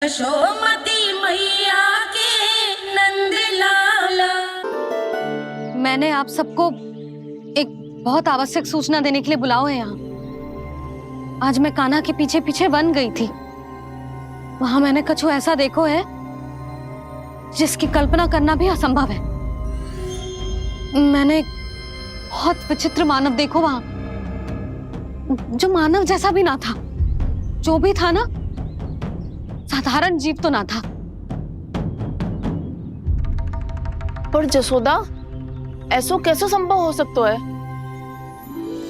यशोमती मैया के नंद लाला। मैंने आप सबको एक बहुत आवश्यक सूचना देने के लिए बुलाओ है यहाँ। आज मैं कान्हा के पीछे पीछे वन गई थी। वहां मैंने कछु ऐसा देखो है जिसकी कल्पना करना भी असंभव है। मैंने एक बहुत विचित्र मानव देखो वहां, जो मानव जैसा भी ना था। जो भी था ना, साधारण जीव तो ना था। पर जसोदा, ऐसा कैसे संभव हो सकता है?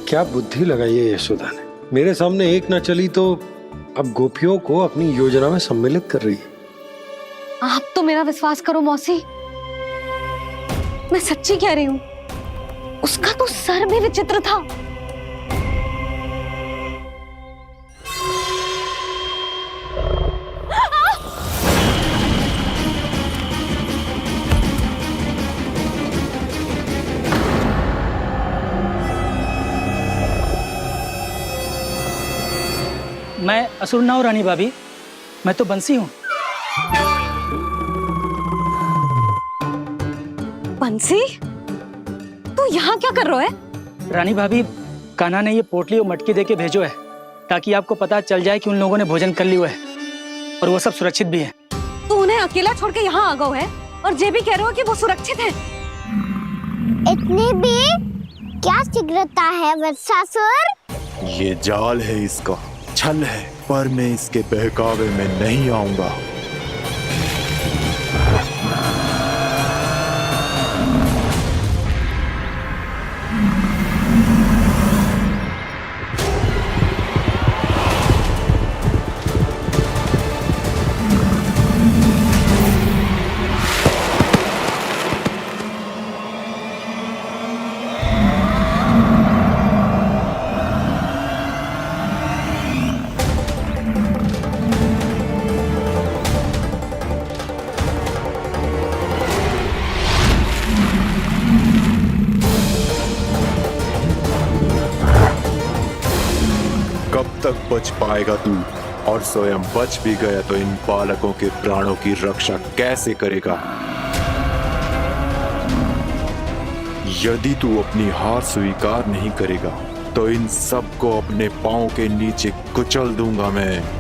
क्या बुद्धि लगाई है यशोदा ने। मेरे सामने एक न चली तो अब गोपियों को अपनी योजना में सम्मिलित कर रही है। आप तो मेरा विश्वास करो मौसी, मैं सच्ची कह रही हूँ। उसका तो सर भी विचित्र था। मैं असुर ना हूं रानी भाभी, मैं तो बंसी हूँ। बंसी, तू यहाँ क्या कर रहा है? रानी भाभी, कान्हा ने ये पोटली और मटकी देके भेजो है ताकि आपको पता चल जाए कि उन लोगों ने भोजन कर लिया है और वो सब सुरक्षित भी है। तू उन्हें अकेला छोड़ के यहाँ आ गया है और ये भी कह रहे हो कि वो सुरक्षित है। इतनी भी क्या शीघ्रता है वत्सासुर? ये जाल है, इसका छल है, पर मैं इसके बहकावे में नहीं आऊंगा। कब तक बच पाएगा तू? और स्वयं बच भी गया तो इन बालकों के प्राणों की रक्षा कैसे करेगा? यदि तू अपनी हार स्वीकार नहीं करेगा तो इन सबको अपने पांव के नीचे कुचल दूंगा मैं।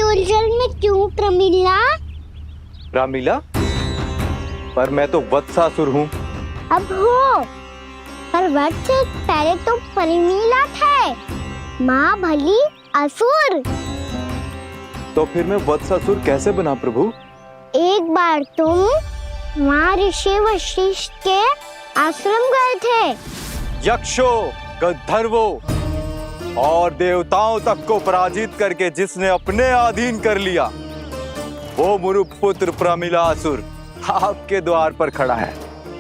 उलझन में क्यों प्रमिला? रामीला, पर मैं तो वत्सासुर हूँ। अब हो, पर वत्स से पहले तो प्रमिला थे, माँ भली असुर। तो फिर मैं वत्सासुर कैसे बना प्रभु? एक बार तुम माँ ऋषि वशिष्ठ के आश्रम गए थे। यक्षो, गंधर्वो और देवताओं तक को पराजित करके जिसने अपने अधीन कर लिया, वो मुरुपुत्र प्रमिलासुर आपके द्वार पर खड़ा है।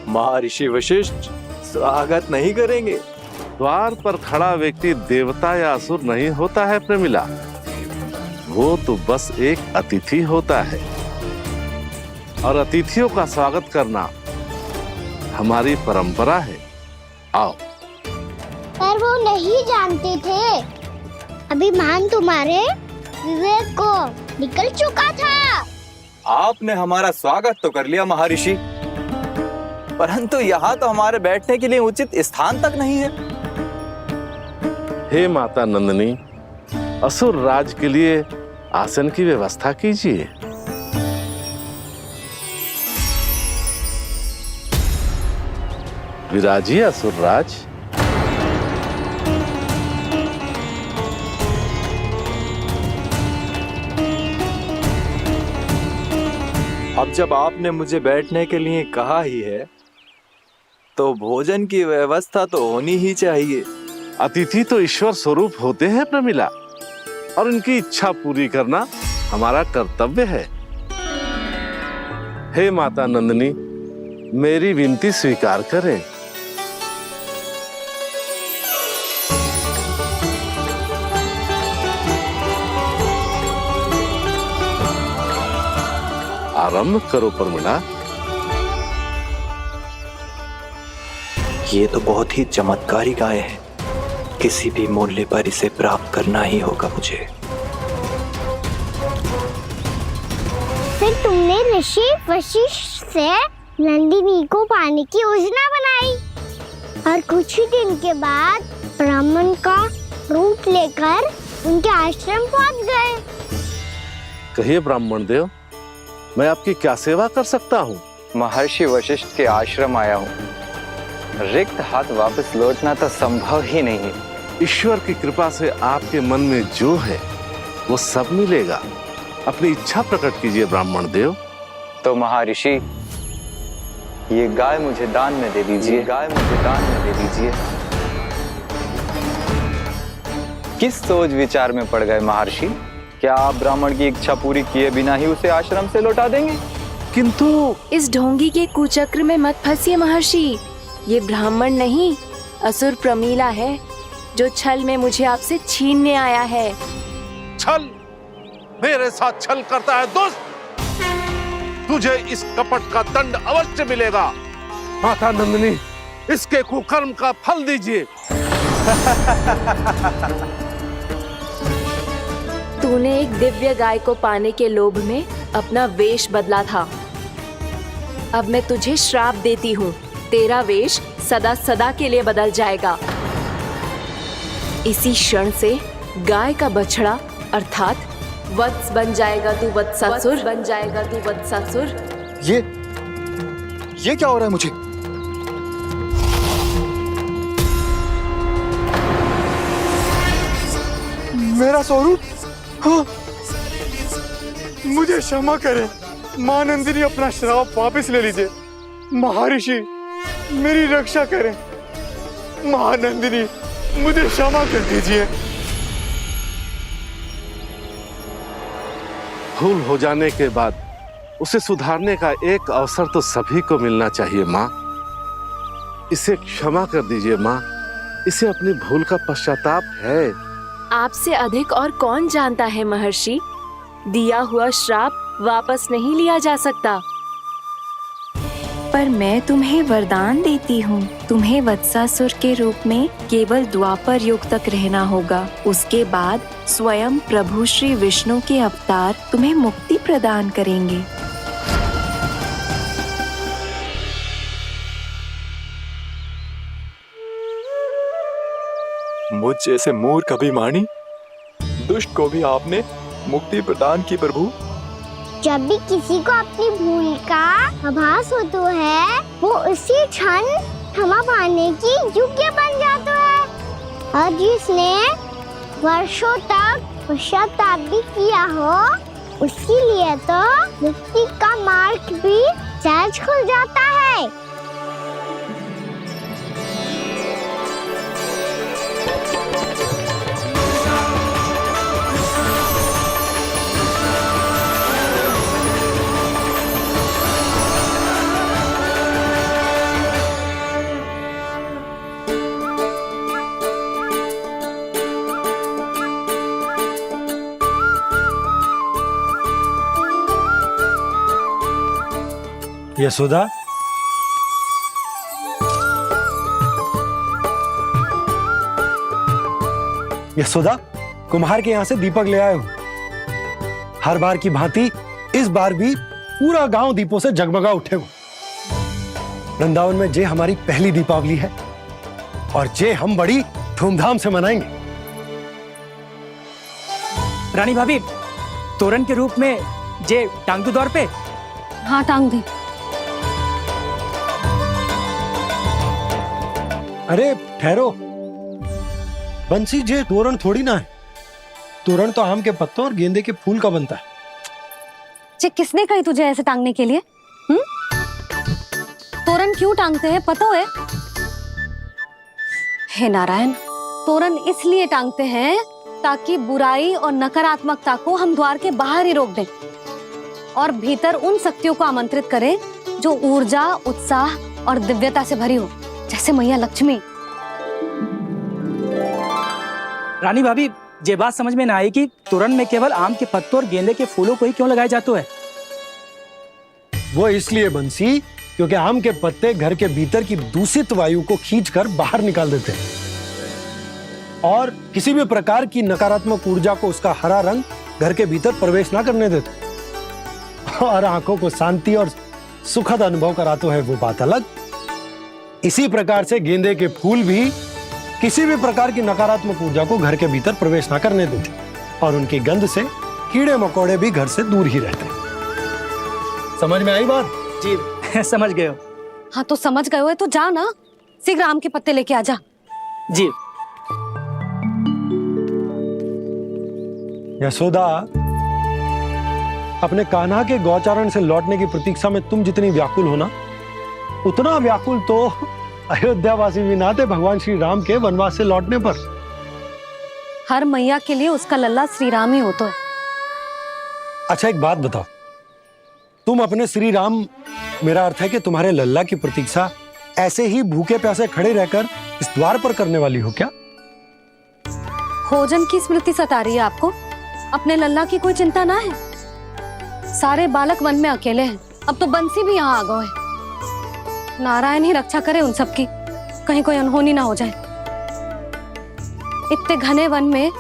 महर्षि वशिष्ठ स्वागत नहीं करेंगे? द्वार पर खड़ा व्यक्ति देवता या असुर नहीं होता है प्रमिला, वो तो बस एक अतिथि होता है और अतिथियों का स्वागत करना हमारी परंपरा है। आओ। पर वो नहीं जानते थे, अभिमान तुम्हारे विवेक को निकल चुका था। आपने हमारा स्वागत तो कर लिया महर्षि, परंतु यहाँ तो हमारे बैठने के लिए उचित स्थान तक नहीं है। हे माता नंदिनी, असुर राज के लिए आसन की व्यवस्था कीजिए। विराजिए असुरराज। अब जब आपने मुझे बैठने के लिए कहा ही है तो भोजन की व्यवस्था तो होनी ही चाहिए। अतिथि तो ईश्वर स्वरूप होते हैं प्रमिला, और उनकी इच्छा पूरी करना हमारा कर्तव्य है। हे माता नंदिनी, मेरी विनती स्वीकार करें। आरंभ करो प्रमिला। ये तो बहुत ही चमत्कारी गाय है, किसी भी मूल्य पर इसे प्राप्त करना ही होगा मुझे। फिर तुमने ऋषि वशिष्ठ से नंदिनी को पाने की योजना बनाई और कुछ ही दिन के बाद ब्राह्मण का रूप लेकर उनके आश्रम पहुंच गए। कहिए ब्राह्मण देव, मैं आपकी क्या सेवा कर सकता हूँ? महर्षि वशिष्ठ के आश्रम आया हूँ। रिक्त हाथ वापस लौटना तो संभव ही नहीं है। ईश्वर की कृपा से आपके मन में जो है वो सब मिलेगा। अपनी इच्छा प्रकट कीजिए ब्राह्मण देव। तो महर्षि, ये गाय मुझे दान में दे दीजिए। गाय मुझे दान में दे दीजिए। किस सोच विचार में पड़ गए महर्षि? क्या आप ब्राह्मण की इच्छा पूरी किए बिना ही उसे आश्रम से लौटा देंगे? किंतु इस ढोंगी के कुचक्र में मत फंसिए महर्षि। ये ब्राह्मण नहीं, असुर प्रमीला है जो छल में मुझे आपसे छीनने आया है। छल? मेरे साथ छल करता है दुष्ट? तुझे इस कपट का दंड अवश्य मिलेगा। माता नंदिनी, इसके कुकर्म का फल दीजिए। तूने एक दिव्य गाय को पाने के लोभ में अपना वेश बदला था। अब मैं तुझे श्राप देती हूँ, तेरा वेश सदा सदा के लिए बदल जाएगा। इसी क्षण से गाय का बछड़ा अर्थात वत्स बन जाएगा तू वत्सासुर। बन जाएगा तू वत्सासुर। ये क्या हो रहा है मुझे? मेरा स्वरूप? हाँ। मुझे क्षमा करें मां नंदिनी, अपना श्राप वापस ले लीजिए। महर्षि, मेरी रक्षा करें। मां नंदिनी, मुझे क्षमा कर दीजिए। भूल हो जाने के बाद उसे सुधारने का एक अवसर तो सभी को मिलना चाहिए माँ। इसे क्षमा कर दीजिए माँ, इसे अपनी भूल का पश्चाताप है। आपसे अधिक और कौन जानता है महर्षि, दिया हुआ श्राप वापस नहीं लिया जा सकता। पर मैं तुम्हें वरदान देती हूँ, तुम्हें वत्सासुर के रूप में केवल द्वापर युग तक रहना होगा। उसके बाद स्वयं प्रभु श्री विष्णु के अवतार तुम्हें मुक्ति प्रदान करेंगे। मुझ जैसे मूर्ख अभिमानी दुष्ट को भी आपने मुक्ति प्रदान की प्रभु। जब भी किसी को अपनी भूल का आभास होता है, वो उसी क्षण क्षमा पाने की योग्य बन जाता है। और जिसने वर्षों तक पश्चाताप भी किया हो, उसके लिए तो मुक्ति का मार्ग भी सहज खुल जाता है। यशोदा, यशोदा, कुम्हार के यहाँ से दीपक ले आए हूं। हर बार की भांति इस बार भी पूरा गांव दीपों से जगमगा उठे हो। वृंदावन में जे हमारी पहली दीपावली है और जे हम बड़ी धूमधाम से मनाएंगे। रानी भाभी, तोरण के रूप में जे टांग दो दौर पे। हाँ, टांग दे। अरे ठहरो बंसी, जे तोरण थोड़ी ना है। तोरण तो आम के पत्तों और गेंदे के फूल का बनता है। जे किसने कही तुझे ऐसे टांगने के लिए? तोरण क्यों टांगते हैं पता है? हे नारायण, तोरण इसलिए टांगते हैं ताकि बुराई और नकारात्मकता को हम द्वार के बाहर ही रोक दें और भीतर उन शक्तियों को आमंत्रित करें जो ऊर्जा, उत्साह और दिव्यता से भरी हो, जैसे मैया लक्ष्मी। रानी भाभी, ये बात समझ में ना आई कि तोरण में केवल आम के पत्तों और गेंदे के फूलों को ही क्यों लगाया जाता है? वो इसलिए बंसी, क्योंकि आम के पत्ते घर के भीतर की दूषित वायु को खींचकर बाहर निकाल देते हैं और किसी भी प्रकार की नकारात्मक ऊर्जा को उसका हरा रंग घर के भीतर प्रवेश ना करने देते और आंखों को शांति और सुखद अनुभव कराते है, वो बात अलग। इसी प्रकार से गेंदे के फूल भी किसी भी प्रकार की नकारात्मक ऊर्जा को घर के भीतर प्रवेश ना करने देते और उनकी गंध से कीड़े मकोड़े भी घर से दूर ही रहते। समझ में आई बात? जी समझ गए हो। हाँ तो समझ गए हो तो जा ना, शीघ्र आम के पत्ते लेके आ जा। जी। यशोदा, अपने कान्हा के गौचारण से लौटने की प्रतीक्षा में तुम जितनी व्याकुल हो ना, उतना व्याकुल तो अयोध्यावासी भी ना थे भगवान श्री राम के वनवास से लौटने पर। हर मैया के लिए उसका लल्ला श्री राम ही होता है। अच्छा एक बात बताओ, तुम अपने श्री राम, मेरा अर्थ है कि तुम्हारे लल्ला की प्रतीक्षा ऐसे ही भूखे प्यासे खड़े रहकर इस द्वार पर करने वाली हो क्या? भोजन की स्मृति सता रही है आपको? अपने लल्ला की कोई चिंता ना है। सारे बालक वन में अकेले हैं, अब तो बंसी भी यहाँ आ गए हैं। नारायण ही रक्षा करे उन सबकी, कहीं कोई अनहोनी ना हो जाए। इतने घने वन में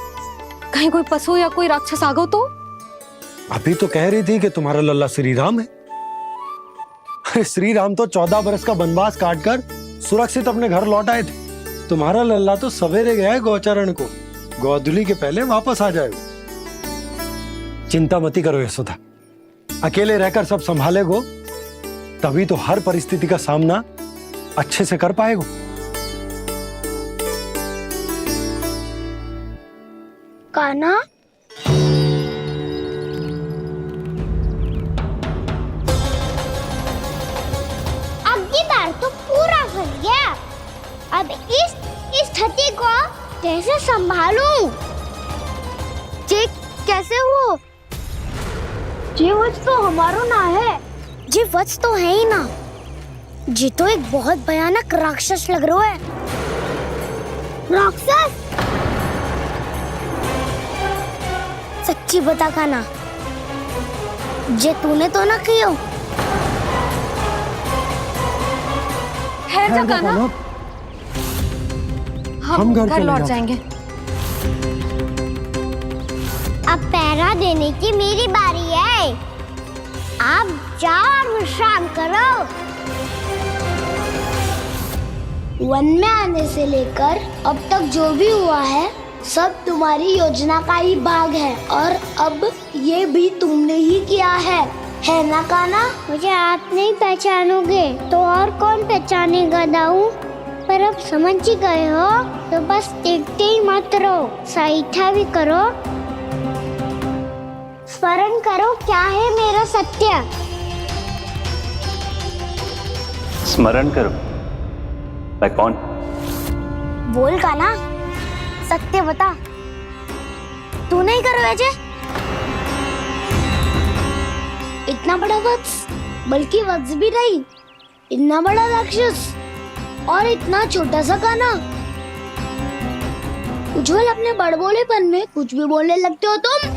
कहीं कोई पशु या कोई राक्षस आ गो तो? अभी तो कह रही थी कि तुम्हारा लल्ला श्री राम है। अरे श्री राम तो 14 बरस का वनवास काटकर सुरक्षित अपने घर लौट आए थे। तुम्हारा लल्ला तो सवेरे गया है गौचरण को, गोधूली के पहले वापस आ जाएगा। चिंता मती करो यशोदा, अकेले रहकर सब संभालेगो तभी तो हर परिस्थिति का सामना अच्छे से कर पाएगो। कान्हा, अब की बार तो पूरा फंस गया। अब इस स्थिति को कैसे संभालूं? जी कैसे हो? जी वत्स तो हमारो ना है। जी वत्स तो है ही ना। जी तो एक बहुत भयानक राक्षस लग रहा है। राक्षस? सच्ची बता कान्हा, जे तूने तो ना कियो? है जा कान्हा, हम घर लौट जाएंगे। अब पहरा देने की मेरी बारी है। आप जाओ और विश्राम करो। वन में आने से लेकर अब तक जो भी हुआ है सब तुम्हारी योजना का ही भाग है और अब ये भी तुमने ही किया है ना कान्हा? मुझे आप नहीं पहचानोगे तो और कौन पहचानेगा दाऊ? पर अब समझ ही गए हो तो बस देखते ही मत रहो, सईठा भी करो। स्मरण करो क्या है मेरा सत्य। स्मरण करो? मैं कौन? बोल कान्हा, सत्य बता। तू नहीं करो अजय? इतना बड़ा वत्स, बल्कि वत्स भी नहीं, इतना बड़ा राक्षस और इतना छोटा सा कान्हा। उज्जवल अपने बड़बोलेपन में कुछ भी बोलने लगते हो तुम।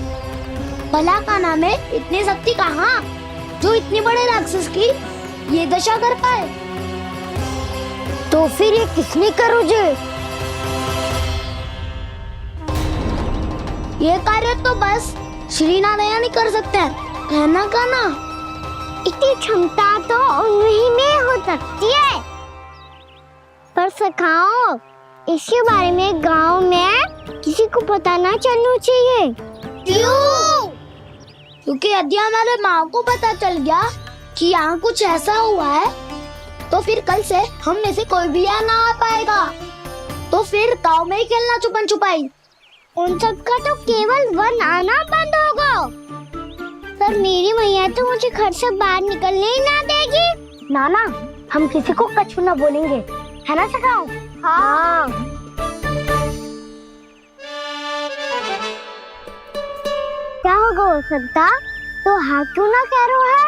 भला कान्हा में इतनी शक्ति कहाँ जो इतने बड़े राक्षस की ये दशा कर पाए? तो फिर ये किसने करो जे? ये कार्य तो बस श्री नारायण ही कर सकते हैं, है ना कान्हा? इतनी क्षमता तो उन्हीं में हो सकती है, पर सखाओ इसके बारे में गांव में किसी को पता ना चलना चाहिए। क्यों? क्योंकि यदि हमारे माँ को पता चल गया कि यहाँ कुछ ऐसा हुआ है तो फिर कल से हम में से कोई भी यहाँ ना आ पाएगा। तो फिर गाँव में ही खेलना छुपन छुपाई। उन सब का तो केवल वन आना बंद होगा। पर मेरी मैया तो मुझे घर से बाहर निकलने ही ना देगी। नाना, हम किसी को कछु ना बोलेंगे, है ना सखाओ? हाँ। क्या होगा हो सकता? तो हाँ क्यों ना कह रहे है?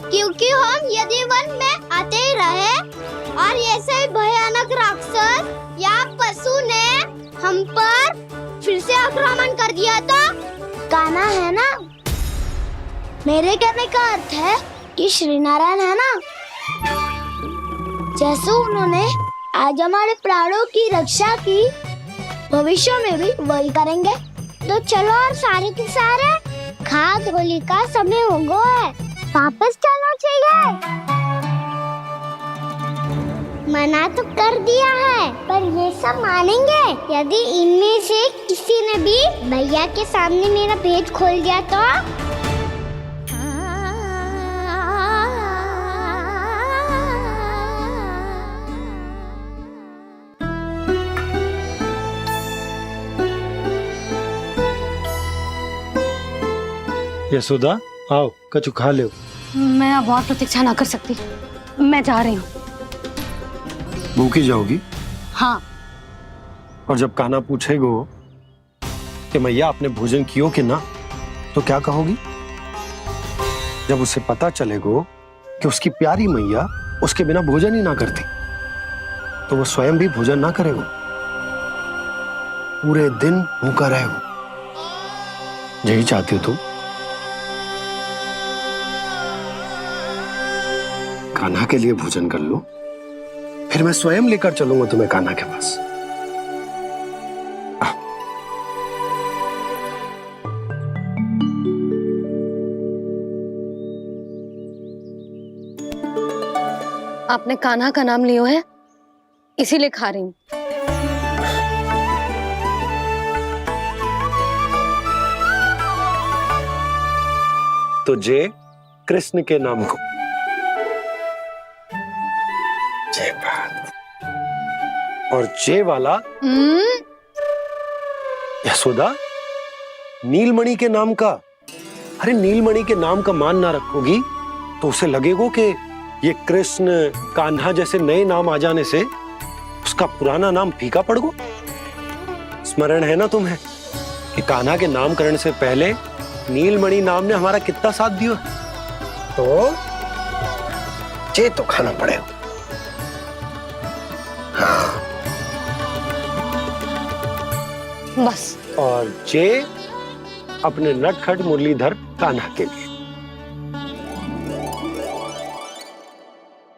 क्योंकि हम यदि वन में आते ही रहे और ऐसे ही भयानक राक्षस या पशु ने हम पर फिर से आक्रमण कर दिया तो कान्हा है ना। मेरे कहने का अर्थ है कि श्री नारायण है ना, जैसे उन्होंने आज हमारे प्राणों की रक्षा की, भविष्य में भी वही करेंगे। तो चलो और सारे के सारे खाद होली का समय हो गया है, वापस चलो चाहिए। मना तो कर दिया है, पर ये सब मानेंगे यदि इनमें से किसी ने भी भैया के सामने मेरा भेद खोल दिया तो? यशोदा, आओ कछु खा लो। मैं अब और प्रतीक्षा ना कर सकती, मैं जा रही हूँ। भूखी जाओगी? हाँ। और जब कान्हा पूछेगो कि मैया आपने भोजन कियो कि ना, तो क्या कहोगी? जब उसे पता चलेगो कि उसकी प्यारी मैया उसके बिना भोजन ही ना करती, तो वो स्वयं भी भोजन ना करेगो, पूरे दिन भूखा रहेगो। यही चाहती हो तुम? कान्हा के लिए भोजन कर लो, फिर मैं स्वयं लेकर चलूंगा तुम्हें कान्हा के पास। आपने कान्हा का नाम लियो है, इसीलिए खा रही हूँ। तो जय कृष्ण के नाम को। जय बात। और जय वाला यशोदा, नीलमणि के नाम का। अरे नीलमणि के नाम का मान ना रखोगी तो उसे लगेगा कि ये कृष्ण कान्हा जैसे नए नाम आ जाने से उसका पुराना नाम फीका पड़ गो। स्मरण है ना तुम्हें कि कान्हा के नामकरण से पहले नीलमणि नाम ने हमारा कितना साथ दिया? तो जे तो खाना पड़ेगा। हाँ। बस। और जे अपने नटखट मुरलीधर कान्हा के लिए।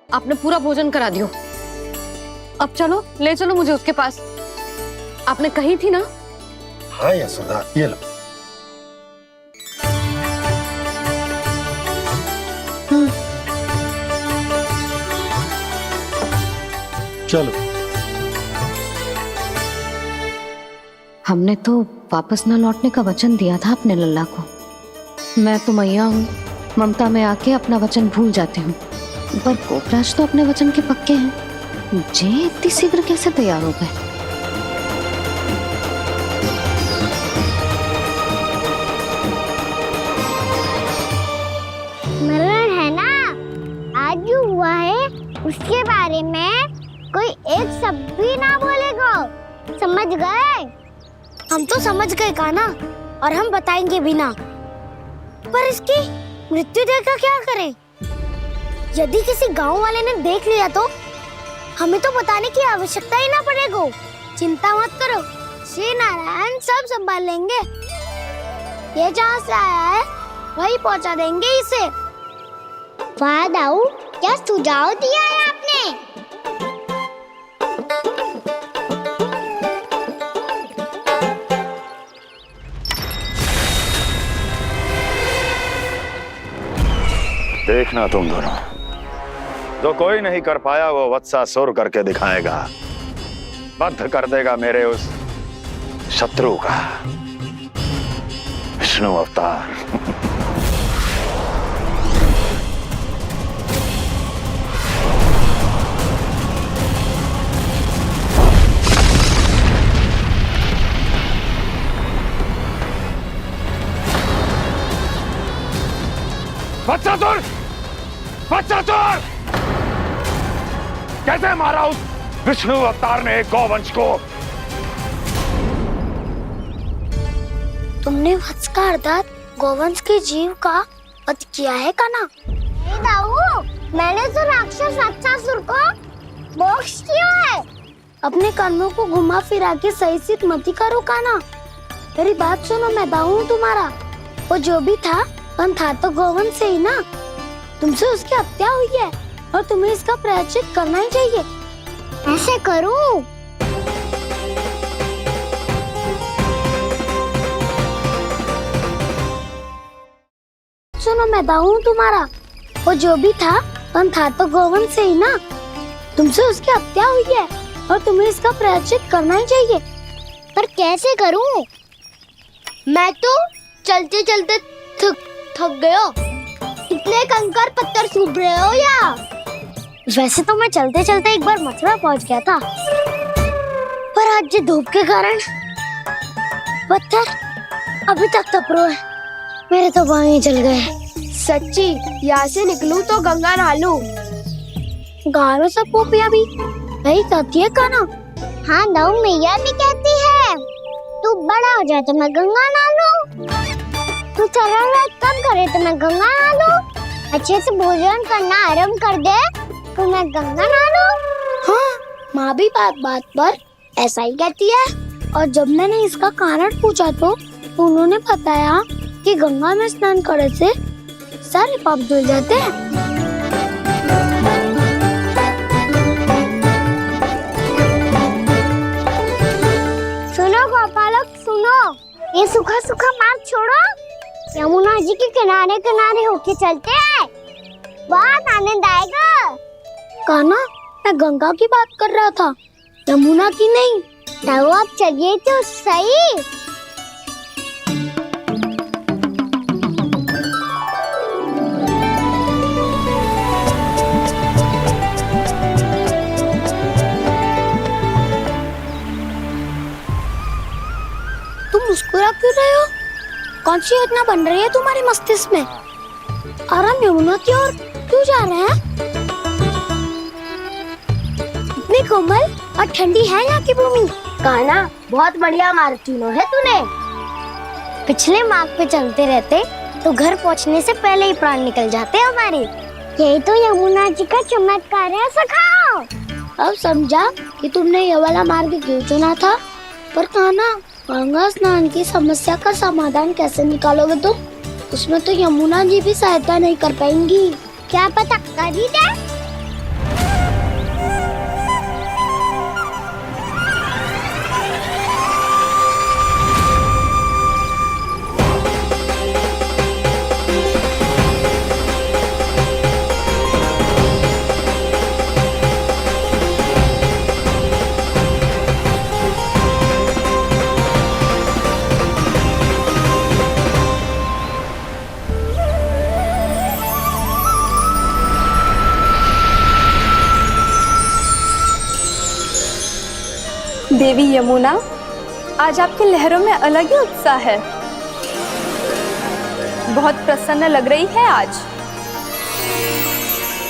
आपने पूरा भोजन करा दियो, अब चलो, ले चलो मुझे उसके पास। आपने कही थी ना? हाँ यशोदा, ये लो। चलो। हमने तो वापस न लौटने का वचन दिया था अपने लल्ला को। मैं तो मैया हूँ, ममता में आके अपना वचन भूल जाती हूँ, पर गोपराज तो अपने वचन के पक्के हैं। जे इतनी शीघ्र कैसे तैयार हो गए? मरण है ना, आज जो हुआ है उसके बारे में कोई एक शब्द भी ना बोलेगा, समझ गए? हम तो समझ गए कान्हा, और हम बताएंगे भी ना। पर इसकी मृत्यु देखकर क्या करें? यदि किसी गांव वाले ने देख लिया तो हमें तो बताने की आवश्यकता ही ना पड़ेगा। चिंता मत करो, श्री नारायण सब संभाल लेंगे। ये जहाँ से आया है वही पहुँचा देंगे इसे। वाह दाऊ, क्या सुझाव दिया है आपने? देखना तुम दोनों, जो कोई नहीं कर पाया वो वत्सासुर करके दिखाएगा, बद्ध कर देगा मेरे उस शत्रु का विष्णु अवतार। वत्सासुर! वत्सासुर! कैसे मारा उस विष्णु अवतार ने गौवंश को? तुमने वत्स का अर्थात गौवंश के जीव का वध किया है कान्हा? दाऊ, मैंने तो राक्षस वत्सासुर को मोक्ष किया है। अपने कर्मों को घुमा फिरा के सही सिद्ध मत करो कान्हा। मेरी बात सुनो, मैं दाऊ हूँ तुम्हारा। वो जो भी था पर था तो गौवंश से ही ना। तुमसे उसकी हत्या हुई है और तुम्हें इसका प्रायश्चित करना ही चाहिए। ऐसे करूं? सुनो, मैं दाऊ हूँ तुम्हारा। वो जो भी था पर था तो गौवंश से ही ना। तुमसे उसकी हत्या हुई है और तुम्हें इसका प्रायश्चित करना ही चाहिए। पर कैसे करूं? मैं तो चलते चलते थक गया। इतने कंकर पत्थर सूख रहे हो या? वैसे तो मैं चलते चलते एक बार मथुरा पहुंच गया था, पर आज ये धूप के कारण पत्थर अभी तक तप रहे हैं। मेरे तो पाँव ही जल गए। सच्ची, यहाँ से निकलूं तो गंगा नहा लूं। गारों से पोपिया भी यही कहती है कान्हा। हाँ, दाऊ मैया भी कहती है तू बड़ा हो जाए तो मैं गंगा नहा लूं, तू चरण व्रत कम करे तो मैं गंगा नहा लूं, अच्छे से भोजन करना आरंभ कर दे तो मैं गंगा नहा लूं। हाँ, माँ भी बात बात पर ऐसा ही कहती है। और जब मैंने इसका कारण पूछा तो उन्होंने बताया कि गंगा में स्नान करने से सारे पाप धुल जाते हैं। सुनो गोपालक, सुनो, ये सूखा सूखा मार्ग छोड़ो, यमुना जी के किनारे किनारे होके चलते हैं, बहुत आनंद आएगा। कान्हा, मैं गंगा की बात कर रहा था, यमुना की नहीं। तो आप चलिए तो सही। मुस्कुरा क्यों रहे हो? कौन सी योजना बन रही है तुम्हारे मस्तिष्क में? और हम यमुना की ओर क्यों जा रहे हैं? इतनी कोमल और ठंडी है यहाँ की भूमि। कान्हा, बहुत बढ़िया मार्ग चुना है तूने। पिछले मार्ग पे चलते रहते तो घर पहुँचने से पहले ही प्राण निकल जाते हमारे। यही तो यमुना जी का चमत्कार है सखा। अब समझा कि तुमने ये वाला मार्ग क्यों चुना था। पर कान्हा, गंगा स्नान की समस्या का समाधान कैसे निकालोगे तुम? उसमें तो यमुना जी भी सहायता नहीं कर पाएंगी। क्या पता कर ही दे। देवी यमुना, आज आपकी लहरों में अलग ही उत्साह है। बहुत प्रसन्न लग रही है आज।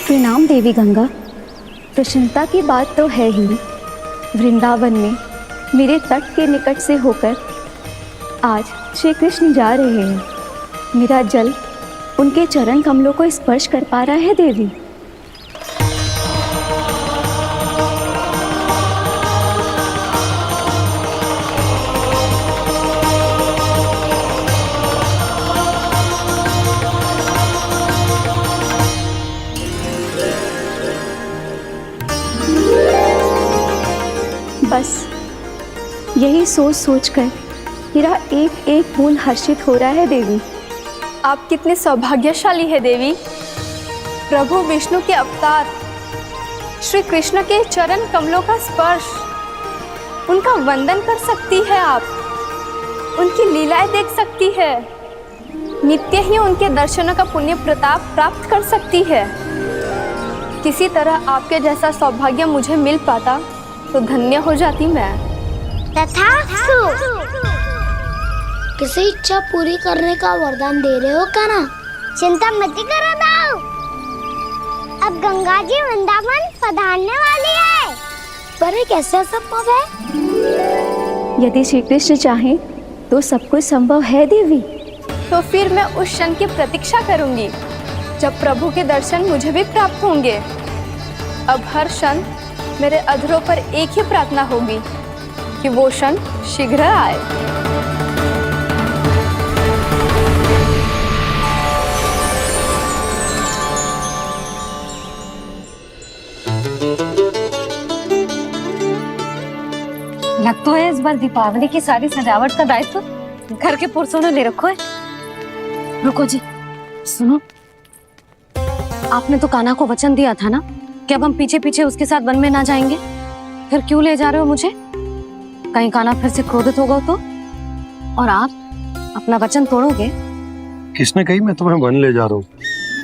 प्रणाम देवी गंगा। प्रसन्नता की बात तो है ही। वृंदावन में मेरे तट के निकट से होकर आज श्री कृष्ण जा रहे हैं। मेरा जल उनके चरण कमलों को स्पर्श कर पा रहा है देवी। बस यही सोच सोचकर मेरा एक एक बूंद हर्षित हो रहा है देवी। आप कितने सौभाग्यशाली है देवी। प्रभु विष्णु के अवतार श्री कृष्ण के चरण कमलों का स्पर्श, उनका वंदन कर सकती है आप, उनकी लीलाएं देख सकती है, नित्य ही उनके दर्शनों का पुण्य प्रताप प्राप्त कर सकती है। किसी तरह आपके जैसा सौभाग्य मुझे मिल पाता तो धन्य हो जाती मैं। तथास्तु। किसी इच्छा पूरी करने का वरदान दे रहे हो कान्हा? चिंता मत करो दाऊ, अब गंगा जी वृंदावन पधारने वाली है। पर ये कैसे संभव है? यदि श्री कृष्ण चाहें तो सब कुछ संभव है देवी। तो फिर मैं उस क्षण की प्रतीक्षा करूंगी जब प्रभु के दर्शन मुझे भी प्राप्त होंगे। अब हर क्षण मेरे अधरों पर एक ही प्रार्थना होगी कि वो क्षण शीघ्र आए। लगता है इस बार दीपावली की सारी सजावट का दायित्व घर के पुरुषों ने ले रखो है। रुको जी, सुनो, आपने तो कान्हा को वचन दिया था ना कि अब हम पीछे पीछे उसके साथ वन में ना जाएंगे। फिर क्यों ले जा रहे हो मुझे? कहीं कान्हा फिर से क्रोधित होगा तो? और आप अपना वचन तोड़ोगे? किसने कही मैं तुम्हें वन ले जा रहा हूँ?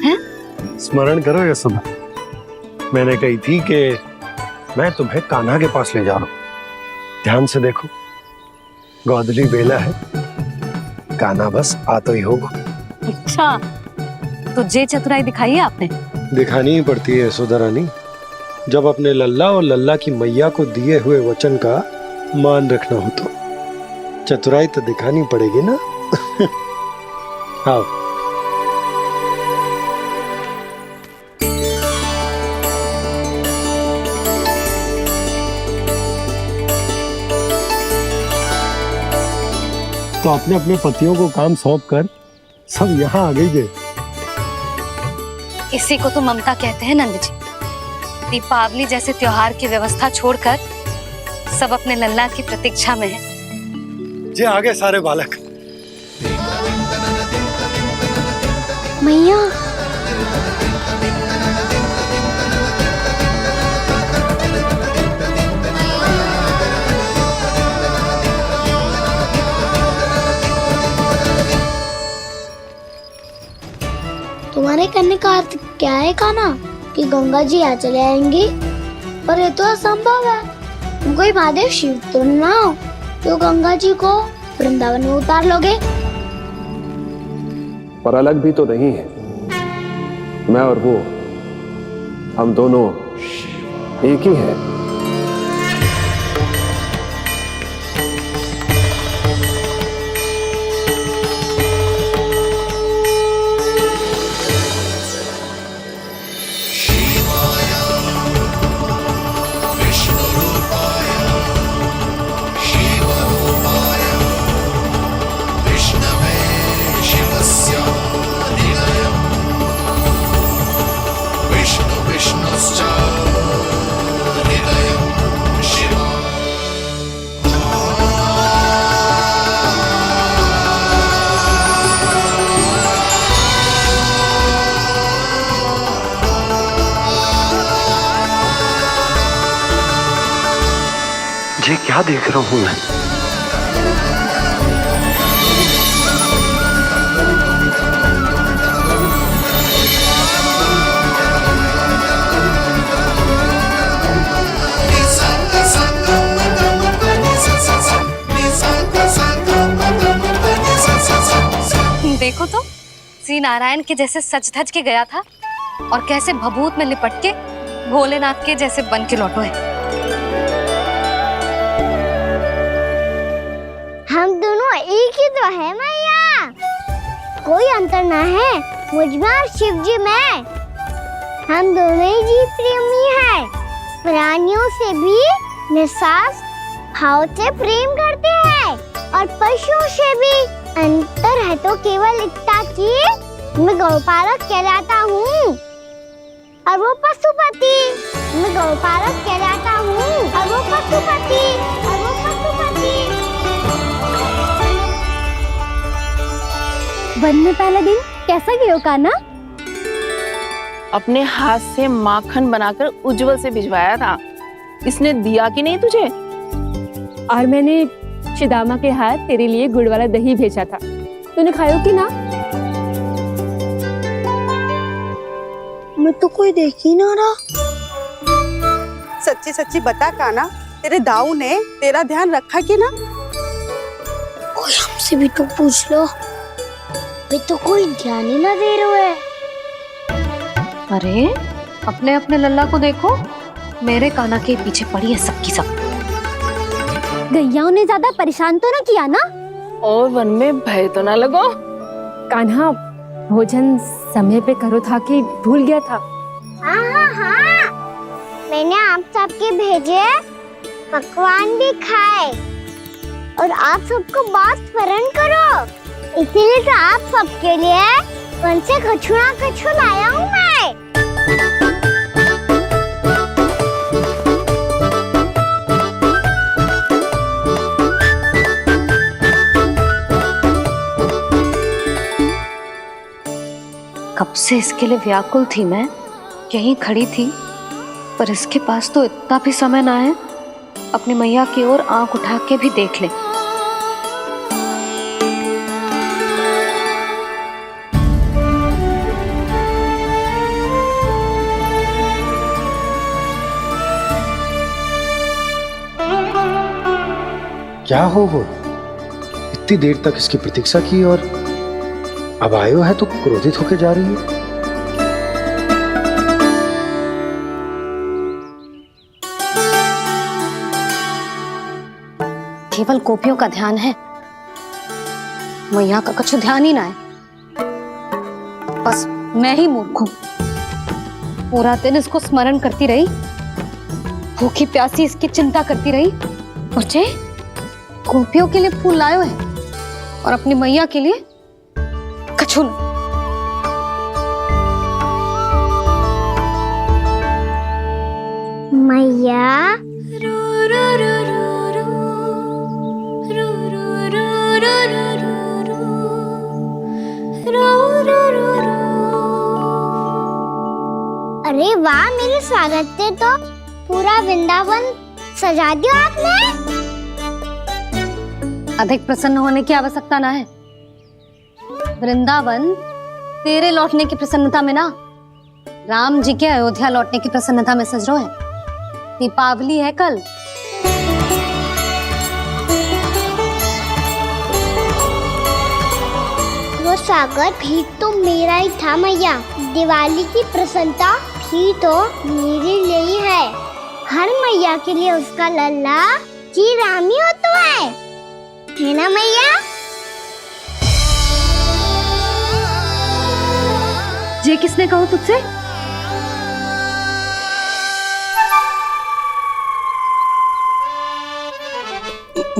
हैं? स्मरण करो यशोदा, मैंने कही थी कि मैं तुम्हें कान्हा के पास ले जा रहा हूँ। ध्यान से देखो, गोदली बेला है, कान्हा बस आ तो ही होगा। अच्छा, तो जे चतुराई दिखाई है आपने? दिखानी ही पड़ती है यशोदा रानी, जब अपने लल्ला और लल्ला की मैया को दिए हुए वचन का मान रखना हो तो चतुराई तो दिखानी पड़ेगी ना। हाँ, तो अपने अपने पतियों को काम सौंप कर सब यहाँ आ गई है। इसी को तो ममता कहते हैं नंद जी। दीपावली जैसे त्योहार की व्यवस्था छोड़कर सब अपने लल्ला की प्रतीक्षा में हैं। जे आगे सारे बालक। मैया, तुम्हारे कहने का अर्थ क्या है कान्हा? कि गंगा जी आ चले आएंगी? पर ये तो असंभव है। तुम कोई महादेव शिव तो ना हो तो गंगा जी को वृंदावन में उतार लोगे? पर अलग भी तो नहीं है। मैं और वो, हम दोनों एक ही हैं। ये क्या देख रहा हूँ मैं? देखो तो, श्री नारायण के जैसे सच धज के गया था और कैसे भभूत में लिपट के भोलेनाथ के जैसे बन के लौटो है। हम दोनों एक ही तो है मैया, कोई अंतर ना है मुझ में और शिव जी में। हम दोनों ही जीव प्रेमी हैं, प्राणियों से भी निस्वार्थ भाव से प्रेम करते हैं और पशुओं से भी। अंतर है तो केवल इतना कि मैं गौपालक कहलाता हूँ और वो पशुपति। मैं गौपालक कहलाता हूँ और वो पशुपति। वन में पहला दिन कैसा गया कान्हा? अपने हाथ से माखन बनाकर उज्जवल से भिजवाया था। इसने दिया कि नहीं तुझे? और मैंने शिदामा के हाथ तेरे लिए गुड़ वाला दही भेजा था, तूने खायो कि ना? मैं तो कोई देख ही ना रहा। सच्ची सच्ची बता कान्हा, तेरे दाऊ ने तेरा ध्यान रखा कि ना? कोई हमसे भी तो पूछ लो, वे तो कोई ध्यान ही ना दे रहे हैं। अरे अपने अपने लल्ला को देखो, मेरे कान्हा के पीछे पड़ी है सबकी सब। गैयाओं ने ज्यादा परेशान तो ना किया ना? और वन में भय तो ना लगो। कान्हा भोजन समय पे करो था कि भूल गया था? हाँ, मैंने आप सबके भेजे पकवान भी खाए और आप सबको बात स्मरण करो, इसीलिए तो आप सबके लिए वन से कछुआ लाया हूँ मैं। कब से इसके लिए व्याकुल थी मैं, यहीं खड़ी थी, पर इसके पास तो इतना भी समय ना है अपनी मैया की ओर आंख उठा के भी देख ले। क्या हो वो? इतनी देर तक इसकी प्रतीक्षा की और अब आयो है तो क्रोधित होके जा रही है। केवल गोपियों का ध्यान है, मैया का कुछ ध्यान ही ना है। बस मैं ही मूर्ख हूं, पूरा दिन इसको स्मरण करती रही, भूखी प्यासी इसकी चिंता करती रही, और जे गोपियों के लिए फूल लायो है और अपनी मैया के लिए कछु न। मैया अरे वाह, मेरे स्वागत से तो पूरा वृंदावन सजा दिया आपने। अधिक प्रसन्न होने की आवश्यकता ना है। वृंदावन तेरे लौटने की प्रसन्नता में ना, राम जी के अयोध्या लौटने की प्रसन्नता में सज रहे हैं। दीपावली है कल। वो स्वागत भी तो मेरा ही था मैया। दिवाली की प्रसन्नता भी तो मेरे लिए ही है। हर मैया के लिए उसका लल्ला जी राम ही होता है ना मैया? ये किसने कहा तुझसे?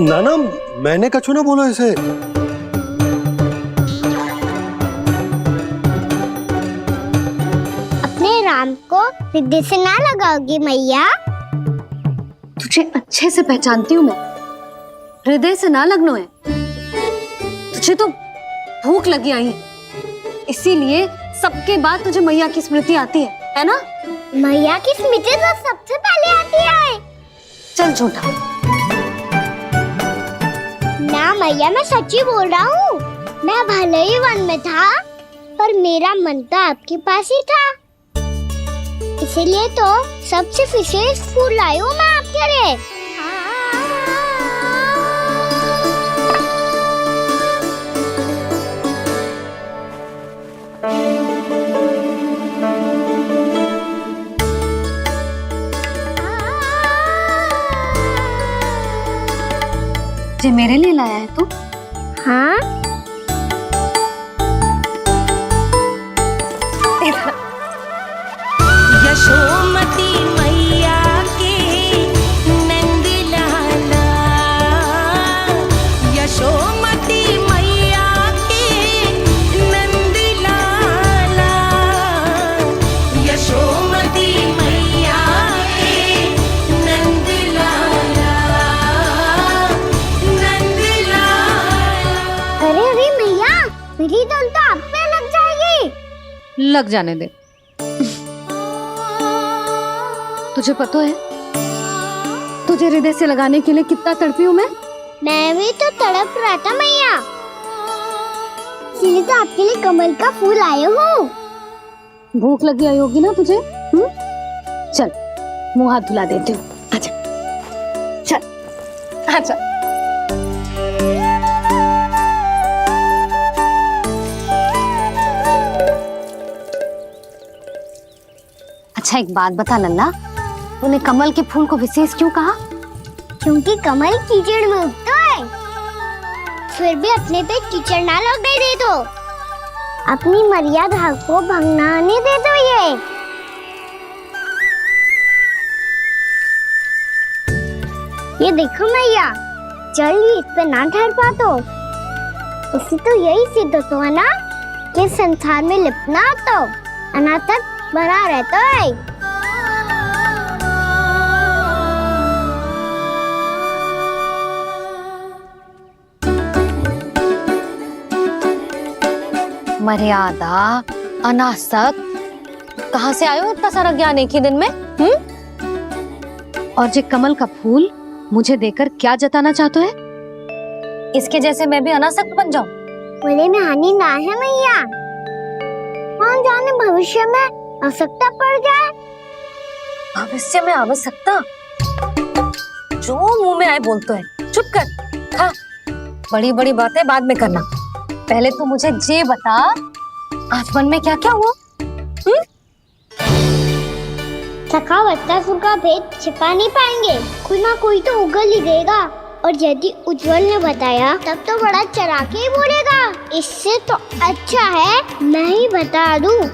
नाना, मैंने कछु ना बोलो इसे। अपने राम को हृदय से ना लगाओगी मैया? तुझे अच्छे से पहचानती हूँ मैं, हृदय से ना लगनो है। तुझे तो भूख लगी आई है, इसीलिए सबके बाद तुझे मैया की स्मृति आती है ना? मैया की स्मृति तो सबसे पहले आती है। चल झूठा। ना मैया, मैं सच्ची बोल रहा हूँ। मैं भले ही वन में था, पर मेरा मन तो आपके पास ही था, इसीलिए तो सबसे विशेष फूल लाई हूँ मैं आपके लिए। ये मेरे लिए लाया है तू? हाँ। यशोमती मैया के नंद लाला, यशोमती मैया के नंद लाला, यशोमती मैया के नंद लाला, नंद लाला। अरे मैया, मेरी धुन तो आप पे लग जाएगी। लग जाने दे। तुझे पता है तुझे हृदय से लगाने के लिए कितना तड़पी हूँ मैं भी तो तड़प रहा था मैया, इसलिए तो आपके लिए कमल का फूल आया हूँ। भूख लगी आई होगी ना तुझे? चल मुंह हाथ धुला देती हूँ, आजा। चल आजा। अच्छा अच्छा एक बात बता लल्ला, तूने कमल के फूल को विशेष क्यों कहा? क्योंकि कमल कीचड़ में उगता है। फिर भी अपने पे कीचड़ ना लगने दे दो, अपनी मर्यादा को भंगने दे दो। ये देखो मैया, जल भी इस पे ना ठहर पा तो इससे तो यही सिद्ध होता है ना कि संसार में लिपना तो अनाथक बना रहता है। मर्यादा, अनासक, कहाँ से आयो इतना सारा ज्ञान एक ही दिन में? और जे कमल का फूल मुझे देकर क्या जताना चाहते है? इसके जैसे मैं भी अनासक्त बन जाऊं? बोले में हानि ना है मैया, कौन जाने भविष्य में आवश्यकता पड़ जाए। भविष्य में आवश्यकता? जो मुंह में आए बोलते है, चुप कर। हाँ, बड़ी बड़ी बातें बाद में करना, पहले तू मुझे ये बता आज मन में क्या क्या हुआ? सखा वत्सासुर का भेद छिपा नहीं पाएंगे, कोई ना कोई तो उगल ही देगा। और यदि उज्जवल ने बताया तब तो बड़ा चढ़ा के ही बोलेगा। इससे तो अच्छा है मैं ही बता दूं।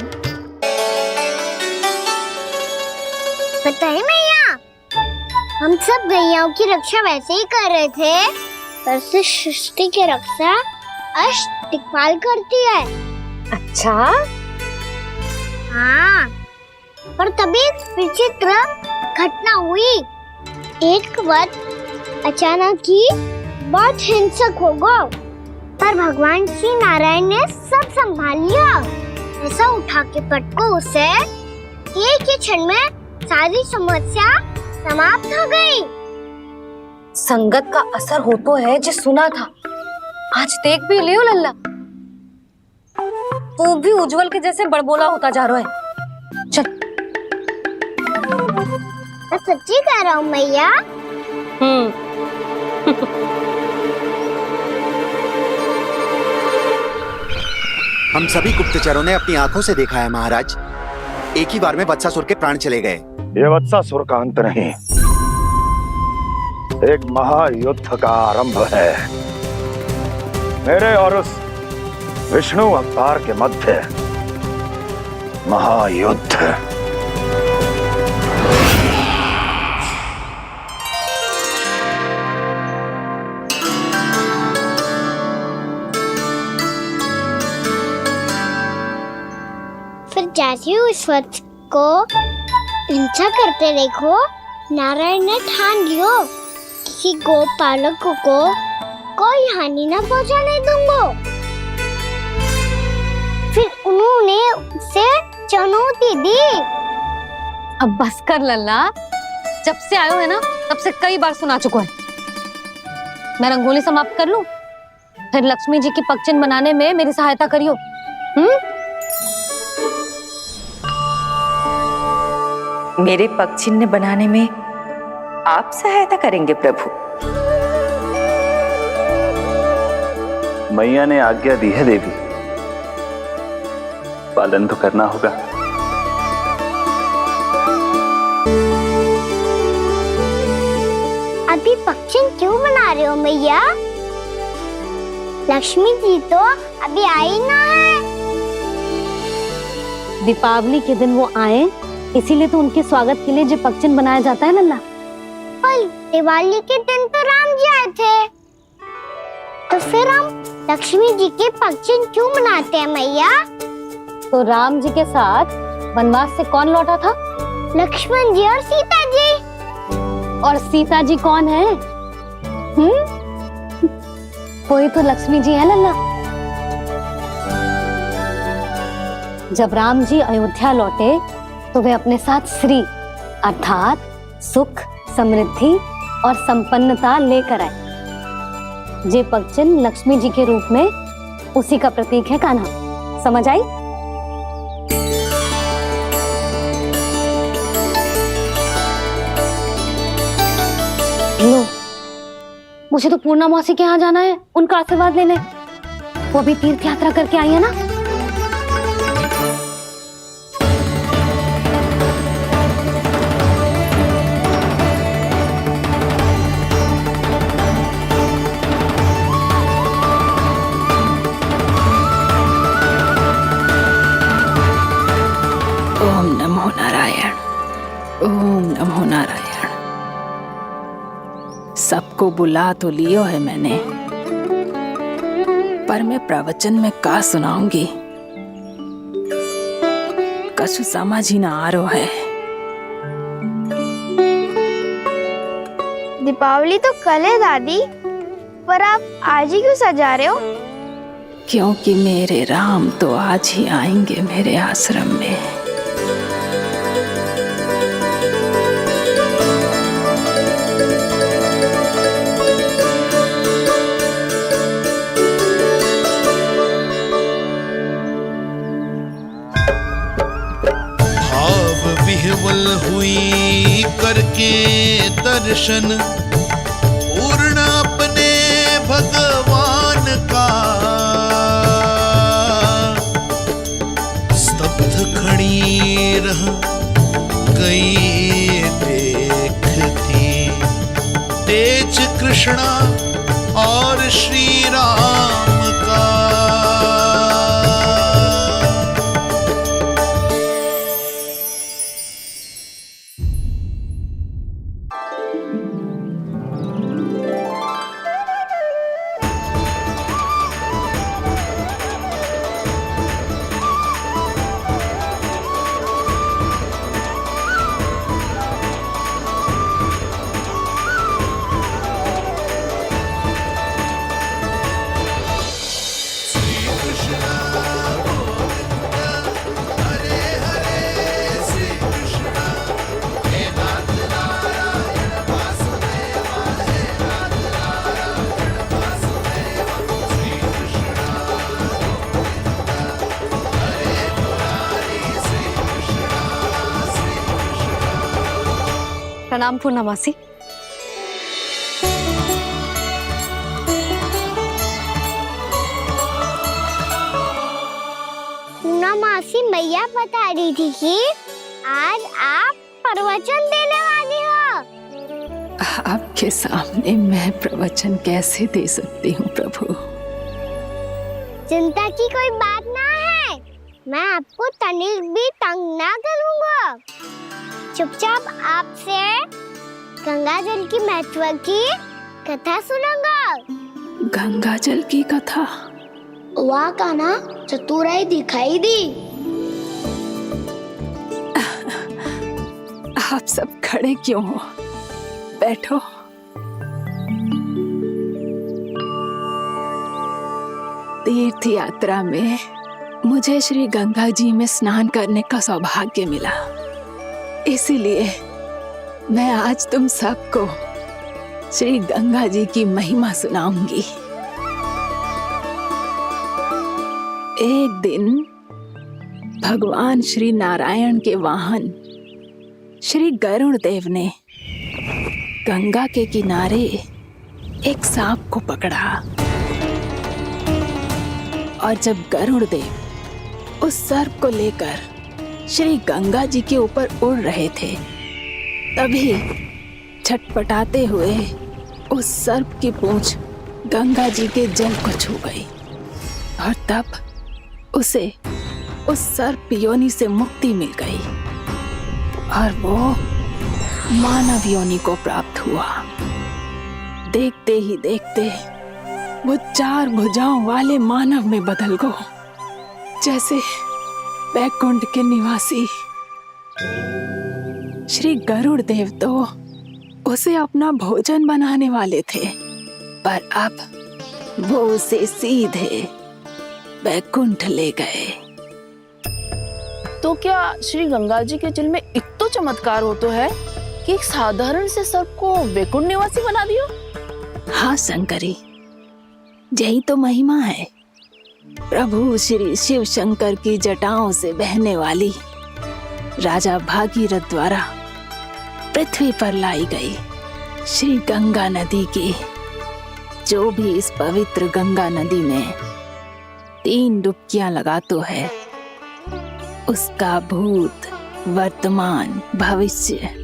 पता है मैया, हम सब गैयाओं की रक्षा वैसे ही कर रहे थे, पर से सृष्टि की रक्षा अष्ट दिक्पाल करती है। अच्छा? हाँ, पर तभी विचित्र घटना हुई। एक वक्त अचानक ही बहुत हिंसक हो गया, पर भगवान श्री नारायण ने सब संभाल लिया। ऐसा उठा के पटको उसे, एक ही क्षण में सारी समस्या समाप्त हो गई। संगत का असर हो तो है जो सुना था, आज देख भी लियो लल्ला, तू भी उज्जवल के जैसे बड़बोला होता जा रहा है। चल। मैं सच्ची कह रहा हूँ मैया। हम सभी गुप्तचरों ने अपनी आंखों से देखा है महाराज, एक ही बार में वत्सासुर के प्राण चले गए। ये वत्सासुर का अंत नहीं, एक महायुद्ध का आरंभ है। मेरे और उस विष्णु अवतार के मध्य महायुद्ध। फिर जैसे ही उस वत्स को हिंसा करते देखो, नारायण ने ठान लियो किसी गोपालक को कोई हानि न पहुंचाने दूंगा। फिर उन्होंने उसे चुनौती दी। अब बस कर लल्ला, जब से आयो है ना तब से कई बार सुना चुका है। मैं रंगोली समाप्त कर लूं, फिर लक्ष्मी जी की पगचिन बनाने में मेरी सहायता करियो। मेरे पगचिन्ह बनाने में आप सहायता करेंगे प्रभु? मैया ने आज्ञा दी है देवी, पालन तो करना होगा। अभी पक्षी क्यों बना रहे हो मैया? लक्ष्मी जी तो अभी आई ना है। दीपावली के दिन वो आए, इसीलिए तो उनके स्वागत के लिए जो पगचिन बनाया जाता है लल्ला। पर दिवाली के दिन तो राम जी आए थे, तो फिर हम लक्ष्मी जी के पगचिन क्यों बनाते हैं मैया? तो राम जी के साथ वनवास से कौन लौटा था? लक्ष्मण जी और सीता जी। और सीता जी कौन है? कोई तो लक्ष्मी जी है लल्ला। जब राम जी अयोध्या लौटे तो वे अपने साथ श्री अर्थात सुख, समृद्धि और संपन्नता लेकर आए। जे पगचिन लक्ष्मी जी के रूप में उसी का प्रतीक है कान्हा। समझ आई? लो, मुझे तो पूर्णा मौसी के यहाँ जाना है उनका आशीर्वाद लेने। वो भी तीर्थ यात्रा करके आई है ना। नमो नारायण। सबको बुला तो लियो है मैंने, पर मैं प्रवचन में का सुनाऊंगी, कछु समझ ही ना आ रहा है। दीपावली तो कल है दादी, पर आप आज ही क्यों सजा रहे हो? क्योंकि मेरे राम तो आज ही आएंगे मेरे आश्रम में। भाव विह्वल हुई करके दर्शन, पूर्ण अपने भगवान का, स्तब्ध खड़ी रह गई देखती तेज कृष्णा और श्री राम का। प्रणाम पूर्णमासी। पूर्णमासी मैया बता रही थी कि आज आप प्रवचन देने वाली हो। आपके सामने मैं प्रवचन कैसे दे सकती हूँ प्रभु? चिंता की कोई बात ना है, मैं आपको तनिक भी तंग ना करूँगा। चुपचाप आपसे गंगा जल की महत्व की कथा सुनूंगा। गंगा जल की कथा? वाह कान्हा, चतुराई दिखाई दी। आप सब खड़े क्यों हो? बैठो। तीर्थ यात्रा में मुझे श्री गंगा जी में स्नान करने का सौभाग्य मिला, इसीलिए मैं आज तुम सबको श्री गंगा जी की महिमा सुनाऊंगी। एक दिन भगवान श्री नारायण के वाहन श्री गरुड़ देव ने गंगा के किनारे एक सांप को पकड़ा, और जब गरुड़ देव उस सर्प को लेकर श्री गंगा जी के ऊपर उड़ रहे थे, तभी छटपटाते हुए उस सर्प की पूंछ गंगा जी के जल को छू गई, और तब उसे उस सर्प योनि से मुक्ति मिल गई और वो मानव योनि को प्राप्त हुआ। देखते ही देखते वो 4 भुजाओं वाले मानव में बदल गया, जैसे बैकुंठ के निवासी। श्री गरुड़ देव तो उसे अपना भोजन बनाने वाले थे, पर अब वो उसे सीधे बैकुंठ ले गए। तो क्या श्री गंगा जी के जल में इतना चमत्कार हो तो है कि एक साधारण से सर्प को वैकुंठ निवासी बना दियो? हाँ शंकरी, यही तो महिमा है। प्रभु श्री शिव शंकर की जटाओं से बहने वाली राजा भागीरथ द्वारा पृथ्वी पर लाई गई श्री गंगा नदी की, जो भी इस पवित्र गंगा नदी में 3 डुबकियां लगातो है, उसका भूत, वर्तमान, भविष्य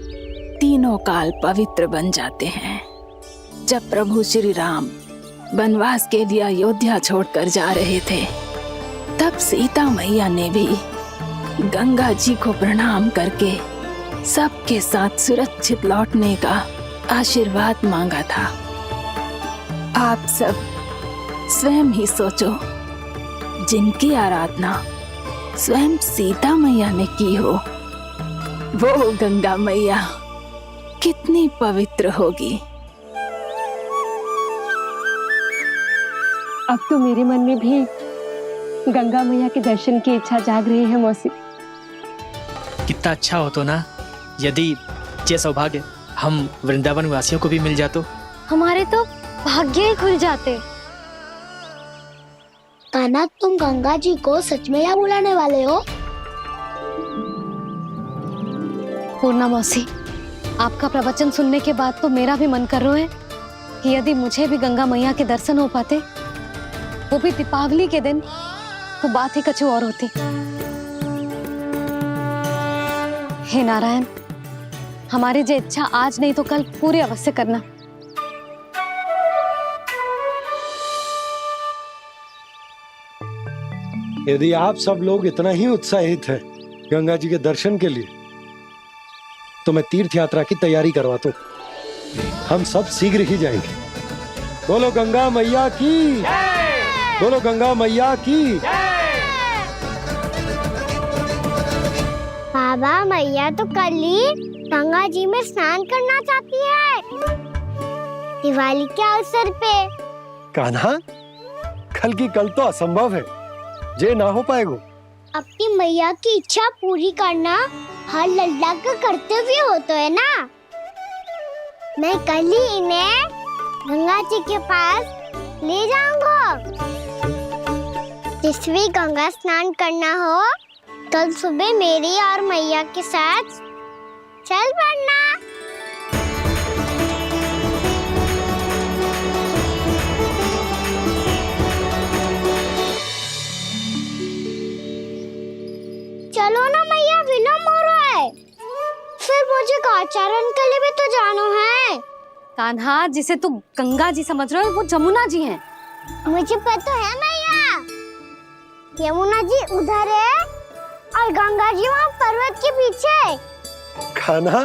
तीनों काल पवित्र बन जाते हैं। जब प्रभु श्री राम वनवास के लिए अयोध्या छोड़कर जा रहे थे, तब सीता मैया ने भी गंगा जी को प्रणाम करके सबके साथ सुरक्षित लौटने का आशीर्वाद मांगा था। आप सब स्वयं ही सोचो, जिनकी आराधना स्वयं सीता मैया ने की हो, वो गंगा मैया कितनी पवित्र होगी। अब तो मेरे मन में भी गंगा मैया के दर्शन की इच्छा जाग रही है मौसी। कितना अच्छा हो तो ना यदि ये सौभाग्य हम वृंदावन वासियों को भी मिल जातो। हमारे तो भाग्य ही खुल जाते। कान्हा, तुम गंगा जी को सच में यहाँ बुलाने वाले हो? पूर्णा मौसी, आपका प्रवचन सुनने के बाद तो मेरा भी मन कर रहा है कि यदि मुझे भी गंगा मैया के दर्शन हो पाते, वो भी दीपावली के दिन, तो बात ही कुछ और होती। हे नारायण, हमारी जो इच्छा आज नहीं तो कल पूरी अवश्य करना। यदि आप सब लोग इतना ही उत्साहित हैं गंगा जी के दर्शन के लिए, तो मैं तीर्थ यात्रा की तैयारी करवाता हूँ। हम सब शीघ्र ही जाएंगे। बोलो गंगा मैया की, बोलो गंगा मैया की। बाबा, मैया तो कल ही गंगा जी में स्नान करना चाहती है, दिवाली के अवसर पे। कान्हा, कल की कल तो असंभव है, जे ना हो पाएगा। अपनी मैया की इच्छा पूरी करना हर लल्ला का कर्तव्य होता है ना। मैं कल ही इन्हें गंगा जी के पास ले जाऊंगा। जिस भी गंगा स्नान करना हो, कल सुबह मेरी और मैया के साथ चल पड़ना। चलो ना मैया, विलम्ब हो रहा है। फिर मुझे गौचारण के लिए भी तो जाना है। कान्हा, जिसे तू गंगा जी समझ रहे हो, वो जमुना जी हैं। मुझे पता है मैया, यमुना जी उधर है और गंगा जी वहाँ पर्वत के पीछे। कान्हा,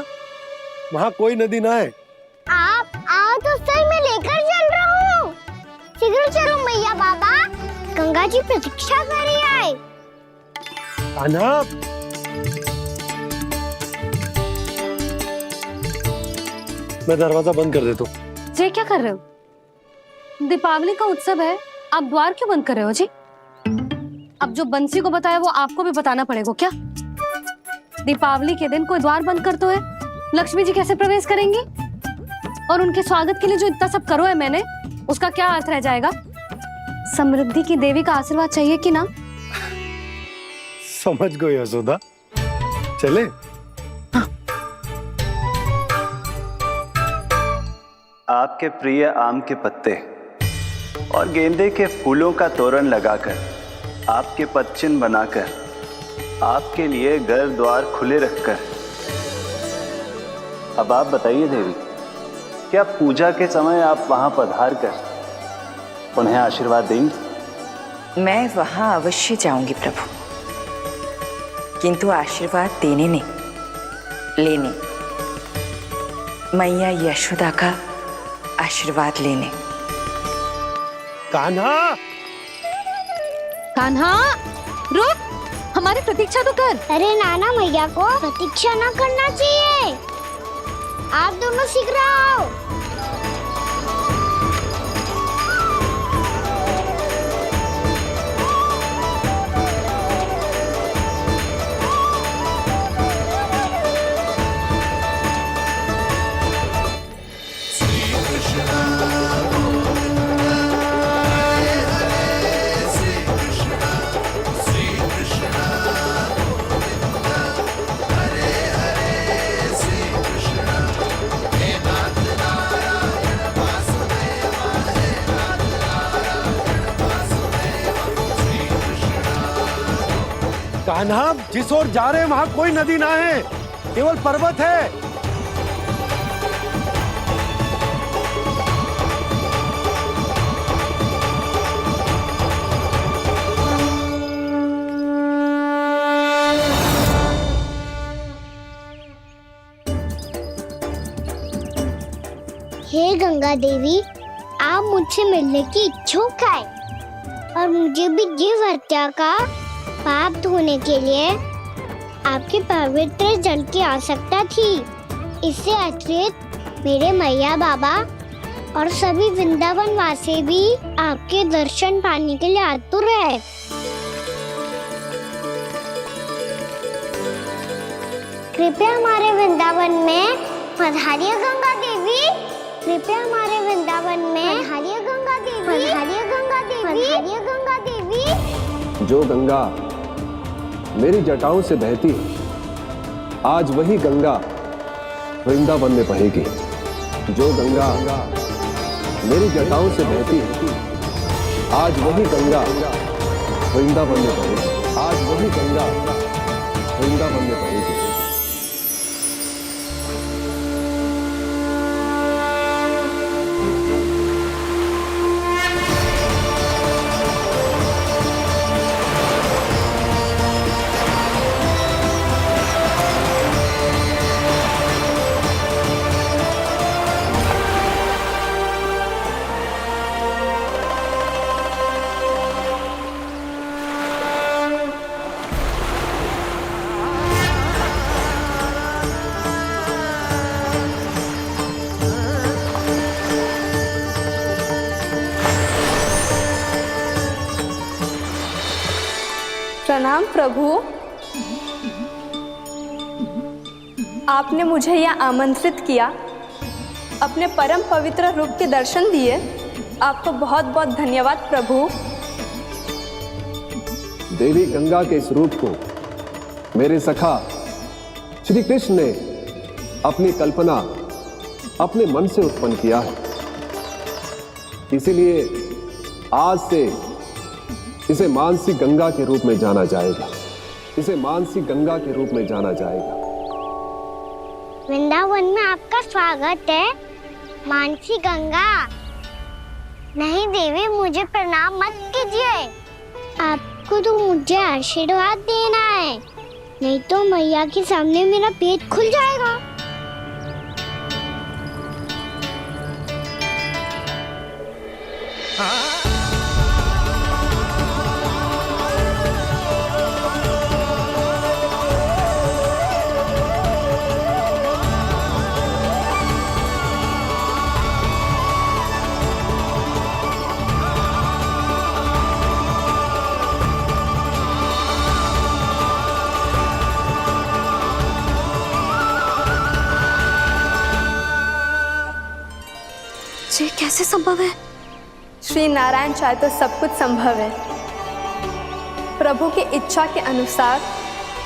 वहाँ कोई नदी ना है। आप आओ तो सही, मैं लेकर चल रहा हूँ। शीघ्र चलो मैया। बाबा, गंगा जी प्रतीक्षा कर रही है। कान्हा, मैं दरवाजा बंद कर देता हूँ। जी क्या कर रहे हो? दीपावली का उत्सव है, आप द्वार क्यों बंद कर रहे हो जी? अब जो बंसी को बताया वो आपको भी बताना पड़ेगा क्या? दीपावली के दिन कोई द्वार बंद कर तो है, लक्ष्मी जी कैसे प्रवेश करेंगी? और उनके स्वागत के लिए जो इतना सब करो है मैंने, उसका क्या अर्थ रह जाएगा? समृद्धि की देवी का आशीर्वाद चाहिए कि ना? समझ गई यशोदा, चले। आपके प्रिय आम के पत्ते और गेंदे के फूलों का तोरण लगाकर, आपके पदचिन्ह बनाकर, आपके लिए घर द्वार खुले रखकर, अब आप बताइए देवी, क्या पूजा के समय आप वहां पधार कर उन्हें आशीर्वाद देंगी? मैं वहां अवश्य जाऊंगी प्रभु, किंतु आशीर्वाद देने नहीं, लेने, मैया यशोदा का आशीर्वाद लेने। कान्हा, कान्हा, रुक, हमारी प्रतीक्षा तो कर। अरे नाना, मैया को प्रतीक्षा ना करना चाहिए। आप दोनों शीघ्र आओ। कान्हा, जिस ओर जा रहे हैं वहां कोई नदी ना है, केवल पर्वत है। हे गंगा देवी, आप मुझसे मिलने की इच्छुक है और मुझे भी जीव हत्या का पाप धोने के लिए आपके पवित्र जल की आवश्यकता थी। इससे अतिरिक्त मेरे मैया बाबा और सभी वृंदावन वासी भी आपके दर्शन पाने के लिए आतुर है। कृपया हमारे वृंदावन में पधारिए गंगा देवी। कृपया हमारे वृंदावन में पधारिए गंगा देवी। पधारिए गंगा देवी। पधारिए गंगा देवी। जो गंगा मेरी जटाओं से बहती है, आज वही गंगा वृंदावन में बहेगी। जो गंगा मेरी जटाओं से बहती है, आज वही गंगा वृंदावन में बहेगी। आज वही गंगा वृंदावन में बहेगी। प्रणाम प्रभु। आपने मुझे यह आमंत्रित किया, अपने परम पवित्र रूप के दर्शन दिए। आपको बहुत बहुत धन्यवाद प्रभु। देवी गंगा के इस रूप को मेरे सखा श्री कृष्ण ने अपनी कल्पना अपने मन से उत्पन्न किया है। इसीलिए आज से इसे मानसी गंगा के रूप में जाना जाएगा। इसे मानसी गंगा के रूप में जाना जाएगा। वृंदावन में आपका स्वागत है मानसी गंगा। नहीं देवी, मुझे प्रणाम मत कीजिए। आपको तो मुझे आशीर्वाद देना है, नहीं तो मैया के सामने मेरा पेट खुल जाएगा। ये कैसे संभव है? श्री नारायण चाहे तो सब कुछ संभव है। प्रभु की इच्छा के अनुसार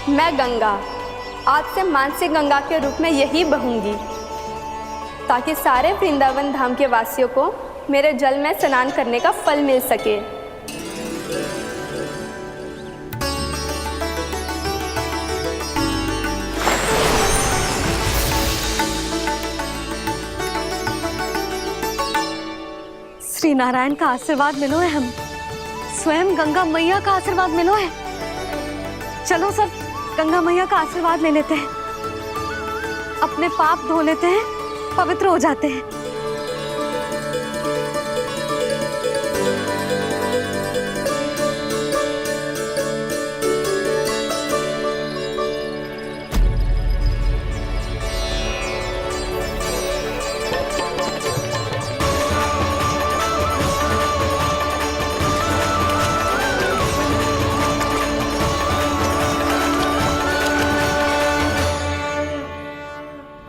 मैं गंगा आज से मानसी गंगा के रूप में यही बहूंगी, ताकि सारे वृंदावन धाम के वासियों को मेरे जल में स्नान करने का फल मिल सके। श्री नारायण का आशीर्वाद मिलो है, हम स्वयं गंगा मैया का आशीर्वाद मिलो है। चलो सब गंगा मैया का आशीर्वाद ले लेते हैं, अपने पाप धो लेते हैं, पवित्र हो जाते हैं।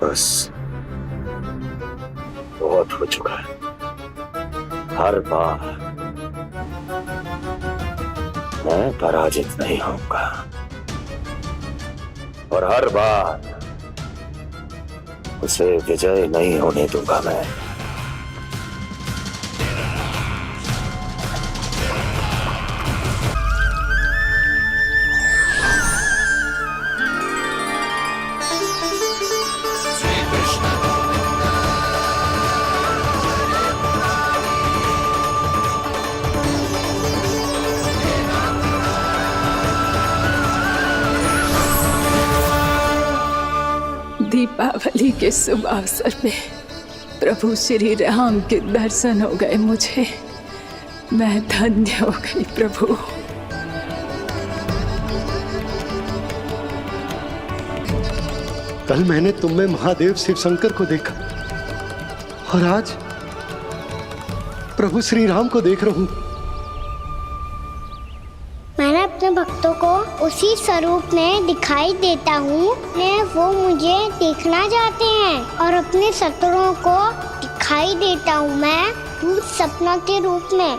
बस बहुत हो चुका है। हर बार मैं पराजित नहीं होऊंगा और हर बार उसे विजय नहीं होने दूंगा मैं। दीपावली के शुभ अवसर में प्रभु श्री राम के दर्शन हो गए मुझे। मैं धन्य हो गई प्रभु। कल मैंने तुम में महादेव शिव शंकर को देखा और आज प्रभु श्री राम को देख रहा हूं। मैंने अपने भक्तों को उसी स्वरूप में दिखाई देता हूँ। वो मुझे देखना चाहते हैं और अपने शत्रुओं को दिखाई देता हूँ मैं भूत सपना के रूप में।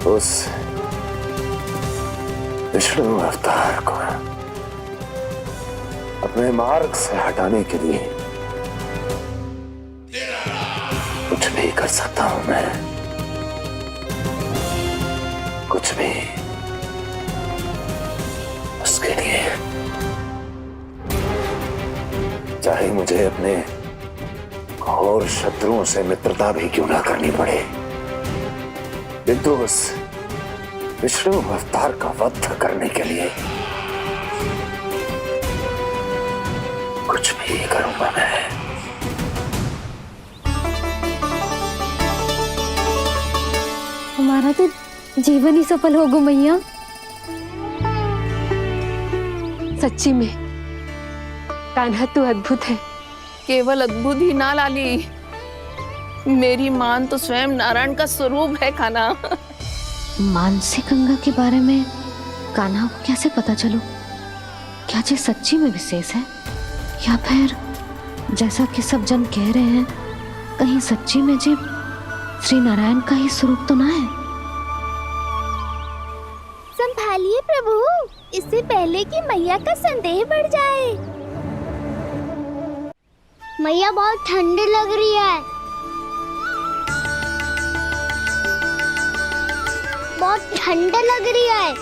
उस विष्णु अवतार को अपने मार्ग से हटाने के लिए कुछ भी कर सकता हूं मैं, कुछ भी। उसके लिए चाहे मुझे अपने घोर शत्रुओं से मित्रता भी क्यों ना करनी पड़े, किंतु उस विष्णु अवतार का वध करने के लिए कुछ भी करूंगा मैं। हमारा तो जीवन ही सफल होगा मैया। सच्ची में कान्हा तू अद्भुत है। केवल अद्भुत ही ना लाली, मेरी मान तो स्वयं नारायण का स्वरूप है कान्हा। मानसी गंगा के बारे में कान्हा को कैसे पता चलो? क्या ये सच्ची में विशेष है या फिर जैसा कि सब जन कह रहे हैं कहीं सच्ची में जी श्री नारायण का ही स्वरूप तो ना है? संभालिए प्रभु, इससे पहले कि मैया का संदेह बढ़ जाए। मैया बहुत ठंडी लग रही है, बहुत ठंडा लग रही है।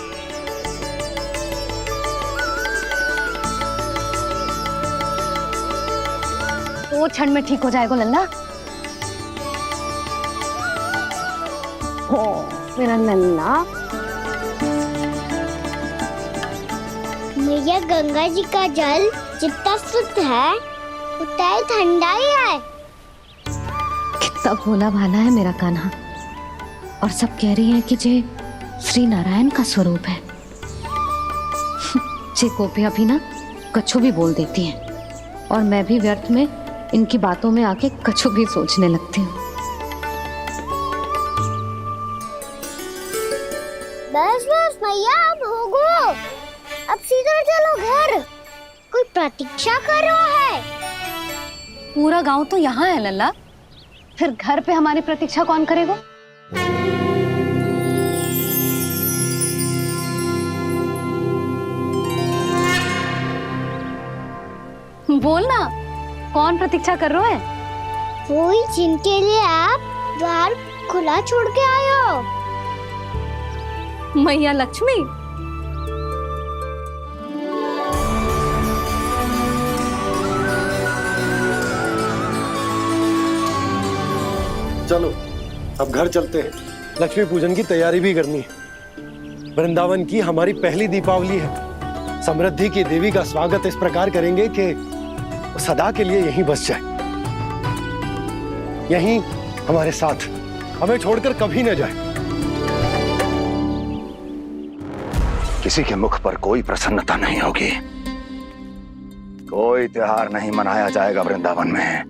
वो क्षण में ठीक हो जाएगा लल्ला। हो मेरा लल्ला। मैया गंगा जी का जल जितना शुद्ध है उतना ही ठंडा ही है। कितना भोला भाला है मेरा कान्हा। और सब कह रही हैं कि जे श्री नारायण का स्वरूप है। जे गोपियां भी ना कछु भी बोल देती हैं और मैं भी व्यर्थ में इनकी बातों में आके कछु भी सोचने लगती हूँ। बस बस मैया, अब होगो, अब सीधा चलो घर। कोई प्रतीक्षा कर रहा है। पूरा गांव तो यहाँ है लल्ला, फिर घर पे हमारी प्रतीक्षा कौन करेगा? बोलना, कौन प्रतीक्षा कर रहे हैं? वही जिनके लिए आप द्वार खुला छोड़ के आए हो। मैया लक्ष्मी। चलो अब घर चलते हैं। लक्ष्मी पूजन की तैयारी भी करनी है। वृंदावन की हमारी पहली दीपावली है। समृद्धि की देवी का स्वागत इस प्रकार करेंगे कि वो सदा के लिए यहीं बस जाए, यहीं हमारे साथ, हमें छोड़कर कभी न जाए। किसी के मुख पर कोई प्रसन्नता नहीं होगी, कोई त्योहार नहीं मनाया जाएगा वृंदावन में।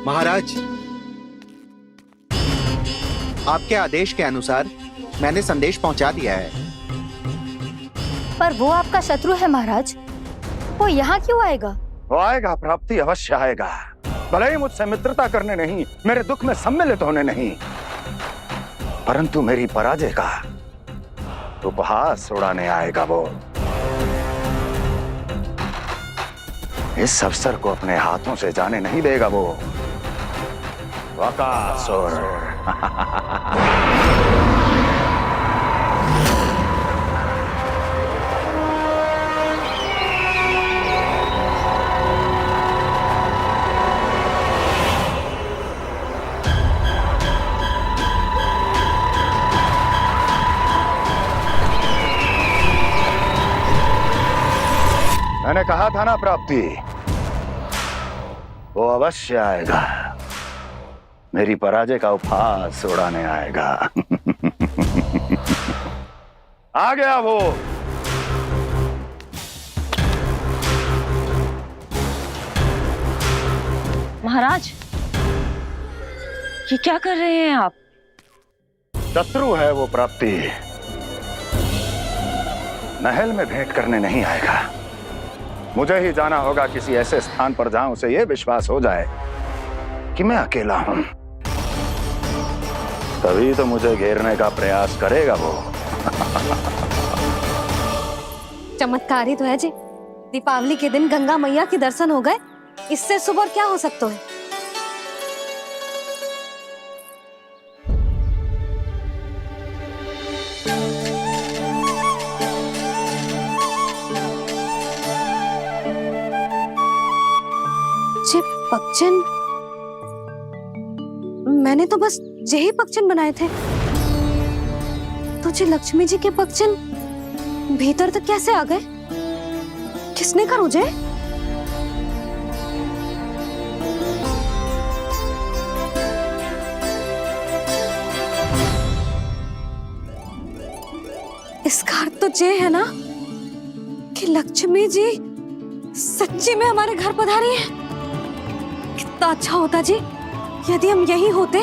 महाराज, आपके आदेश के अनुसार मैंने संदेश पहुंचा दिया है। पर वो आपका शत्रु है महाराज, वो यहाँ क्यों आएगा? वो आएगा, प्राप्ति अवश्य आएगा। भले ही मुझसे मित्रता करने नहीं, मेरे दुख में सम्मिलित होने नहीं, परंतु मेरी पराजय का उपहास उड़ाने आएगा वो। इस अवसर को अपने हाथों से जाने नहीं देगा वो। बकासुर। मैंने कहा था ना प्राप्ति, वो अवश्य आएगा, मेरी पराजय का उपहास उड़ाने आएगा। आ गया वो। महाराज, ये क्या कर रहे हैं आप? शत्रु है वो प्राप्ति, महल में भेंट करने नहीं आएगा। मुझे ही जाना होगा किसी ऐसे स्थान पर जहां उसे यह विश्वास हो जाए कि मैं अकेला हूं, तभी तो मुझे घेरने का प्रयास करेगा वो। चमत्कार ही तो है जी, दीपावली के दिन गंगा मैया के दर्शन हो गए, इससे शुभ और क्या हो सकता है। पक्षन, मैंने तो बस यही पक्षन बनाए थे, तुझे लक्ष्मी जी के पक्षन भीतर तक कैसे आ गए? किसने कर मुझे? इसका अर्थ तो ये है ना कि लक्ष्मी जी सच्ची में हमारे घर पधारी है। कितना अच्छा होता जी यदि हम यही होते,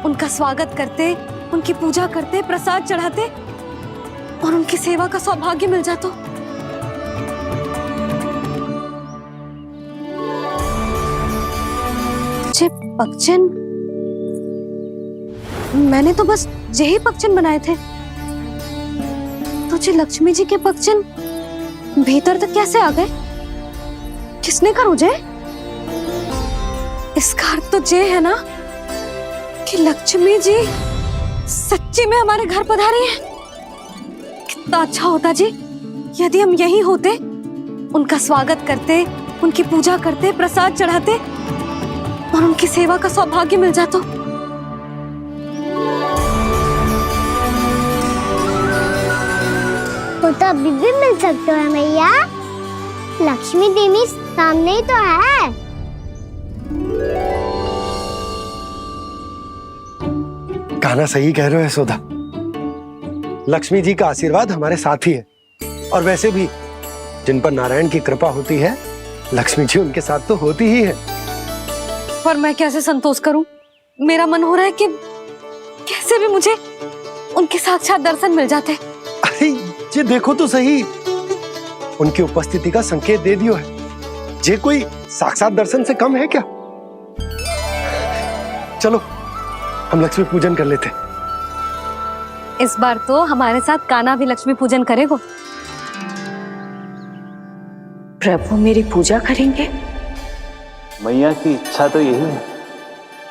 उनका स्वागत करते, उनकी पूजा करते, प्रसाद चढ़ाते और उनकी सेवा का सौभाग्य मिल जाता। पक्षन, मैंने तो बस यही पक्षन बनाए थे, तुझे लक्ष्मी जी के पक्षन भीतर तक कैसे आ गए? किसने कर मुझे? इसका अर्थ तो ये है ना कि लक्ष्मी जी सच्ची में हमारे घर पधारी है। कितना अच्छा होता जी यदि हम यही होते, उनका स्वागत करते, उनकी पूजा करते, प्रसाद चढ़ाते और उनकी सेवा का सौभाग्य मिल जाता। वो तो अभी भी मिल सकते हैं मैया, लक्ष्मी देवी सामने ही तो है। कान्हा सही कह रहे हो यशोदा, लक्ष्मी जी का आशीर्वाद हमारे साथ ही है, और वैसे भी जिन पर नारायण की कृपा होती है, लक्ष्मी जी उनके साथ तो होती ही है। पर मैं कैसे संतोष करूं? मेरा मन हो रहा है कि कैसे भी मुझे उनके साक्षात दर्शन मिल जाते। अरे ये देखो तो सही, उनकी उपस्थिति का संकेत दे दियो है। ये कोई साक्षात दर्शन से कम है क्या? चलो हम लक्ष्मी पूजन कर लेते। इस बार तो हमारे साथ कान्हा भी लक्ष्मी पूजन करेगा। प्रभु मेरी पूजा करेंगे? मैया की इच्छा तो यही है।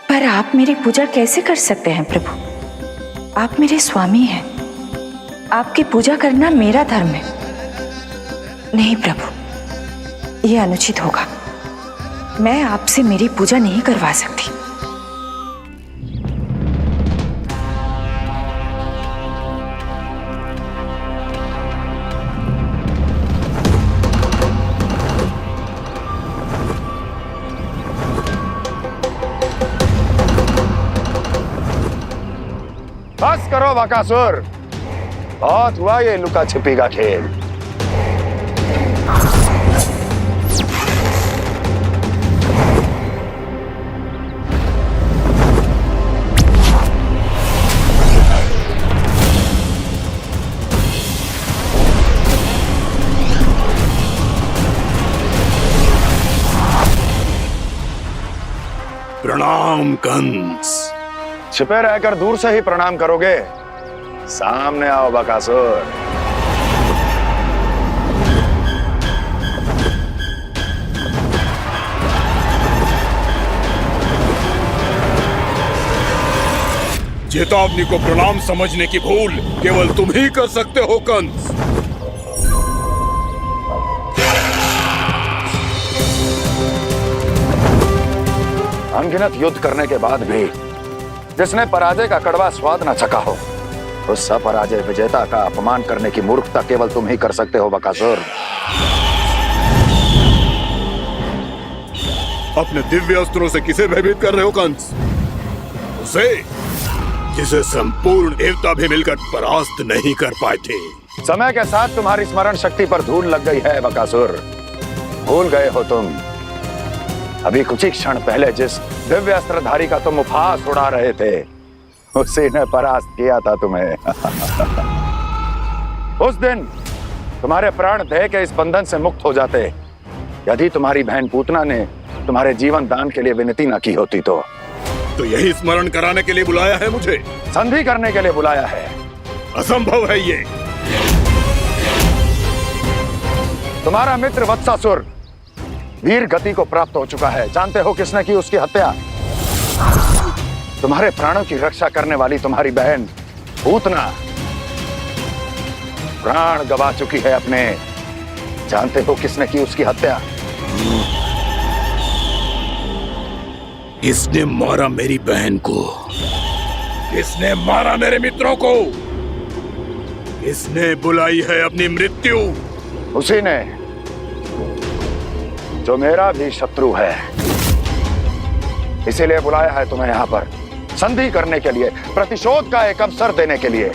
पर आप मेरी पूजा कैसे कर सकते हैं प्रभु? आप मेरे स्वामी हैं, आपकी पूजा करना मेरा धर्म है। नहीं प्रभु, यह अनुचित होगा, मैं आपसे मेरी पूजा नहीं करवा सकती। बस करो बकासुर, बहुत हुआ ये लुका छिपी का खेल। प्रणाम कंस। छिपे रहकर दूर से ही प्रणाम करोगे? सामने आओ बकासुर। चेतावनी को प्रणाम समझने की भूल केवल तुम ही कर सकते हो कंस। अनगिनत युद्ध करने के बाद भी जिसने पराजय का कड़वा स्वाद न चखा हो, उस अपराजय विजेता का अपमान करने की मूर्खता केवल तुम ही कर सकते हो बकासुर। अपने दिव्य अस्त्रों से किसे भयभीत कर रहे हो कंस? उसे जिसे संपूर्ण देवता भी मिलकर परास्त नहीं कर पाए थे। समय के साथ तुम्हारी स्मरण शक्ति पर धूल लग गई है बकासुर। भूल गए हो तुम अभी कुछ ही क्षण पहले जिस दिव्य अस्त्रधारी का तुम उपहास उड़ा रहे थे, उसी ने परास्त किया था तुम्हें। उस दिन तुम्हारे प्राण देह के इस बंधन से मुक्त हो जाते यदि तुम्हारी बहन पूतना ने तुम्हारे जीवन दान के लिए विनती न की होती तो यही स्मरण कराने के लिए बुलाया है मुझे? संधि करने के लिए बुलाया है। असंभव है ये। तुम्हारा मित्र वत्सासुर वीर गति को प्राप्त हो चुका है। जानते हो किसने की उसकी हत्या? तुम्हारे प्राणों की रक्षा करने वाली तुम्हारी बहन पूतना प्राण गवा चुकी है अपने। जानते हो किसने की उसकी हत्या? किसने मारा मेरी बहन को? किसने मारा मेरे मित्रों को? किसने बुलाई है अपनी मृत्यु? उसी ने जो मेरा भी शत्रु है। इसीलिए बुलाया है तुम्हें यहाँ पर संधि करने के लिए, प्रतिशोध का एक अवसर देने के लिए।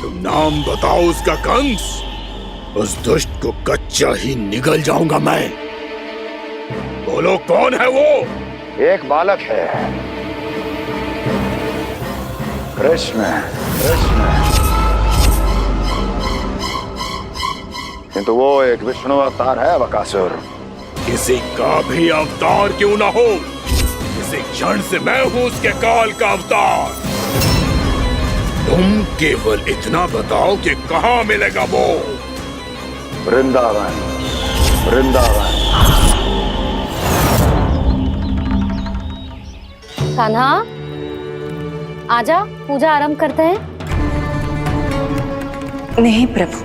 तुम नाम बताओ उसका कंस। उस दुष्ट को कच्चा ही निगल जाऊंगा मैं। बोलो कौन है वो? एक बालक है, कृष्ण। किंतु वो एक विष्णु अवतार है बकासुर। किसी का भी अवतार क्यों ना हो, इसी क्षण से मैं हूं उसके काल का अवतार। तुम केवल इतना बताओ कि कहां मिलेगा वो? वृंदावन। वृंदावन। कान्हा, आजा, पूजा आरंभ करते हैं। नहीं प्रभु,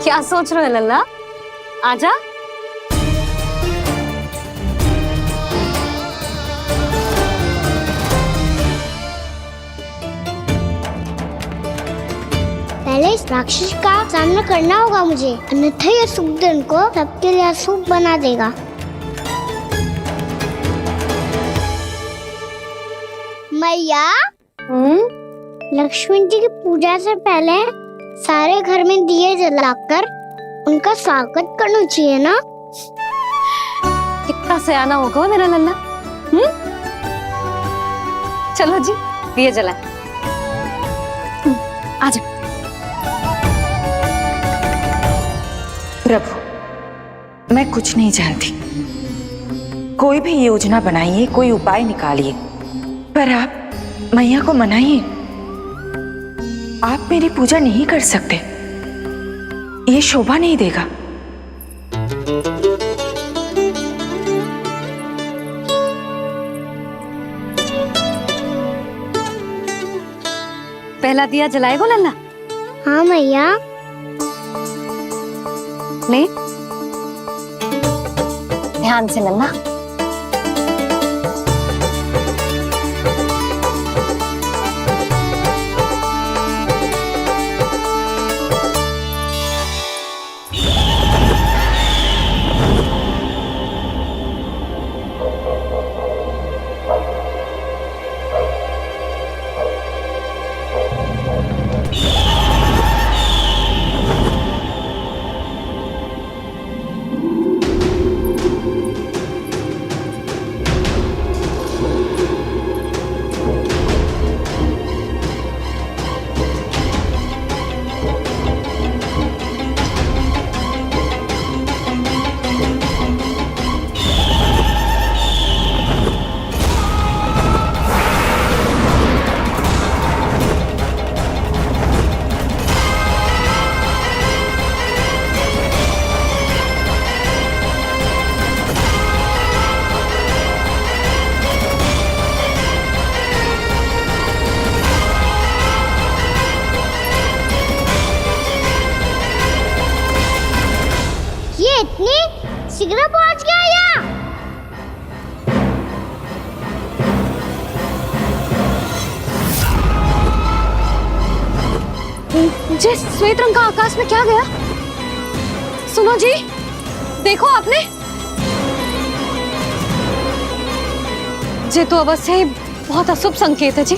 क्या सोच रहे हो लल्ला? आजा। पहले इस राक्षस का सामना करना होगा मुझे, अन्यथा ये शुभ दिन को सबके लिए अशुभ बना देगा। मैया, लक्ष्मण जी की पूजा से पहले सारे घर में दिए जलाकर उनका स्वागत करना चाहिए ना? कितना सयाना होगा मेरा लल्ला। चलो जी, दिए जलाएं। आजा। प्रभु, मैं कुछ नहीं जानती। कोई भी योजना बनाइए, कोई उपाय निकालिए, पर आप मैया को मनाइए। आप मेरी पूजा नहीं कर सकते, ये शोभा नहीं देगा। पहला दिया जलाएगो लल्ला? हाँ मैया। ले, ध्यान से लल्ला। जे श्वेत रंग का आकाश में क्या गया? सुनो जी, देखो आपने, जे तो अवश्य ही बहुत अशुभ संकेत है जी।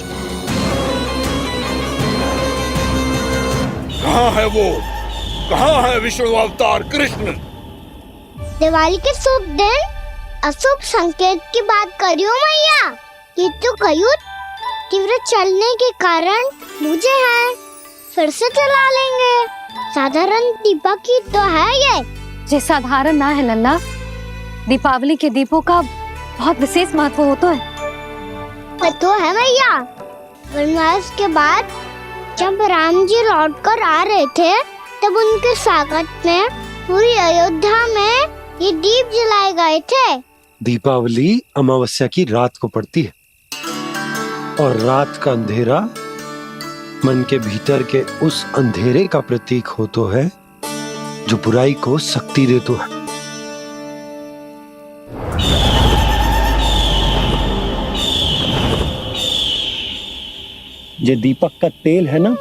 कहाँ है वो? कहाँ है विष्णु अवतार कृष्ण? दिवाली के शुभ दिन अशुभ संकेत की बात करियो मैया। ये तो कयूत तीव्र चलने के कारण मुझे है, फिर से चला लेंगे। साधारण दीपक ही तो है ये साधारण ना है लल्ला, दीपावली के दीपों का बहुत विशेष महत्व होता है। तो है मैया, वनवास के बाद जब राम जी लौटकर आ रहे थे तब उनके स्वागत में पूरी अयोध्या में ये दीप जलाए गए थे। दीपावली अमावस्या की रात को पड़ती है और रात का अंधेरा मन के भीतर के उस अंधेरे का प्रतीक होतो है जो बुराई को शक्ति देतो है। ये दीपक का तेल है ना,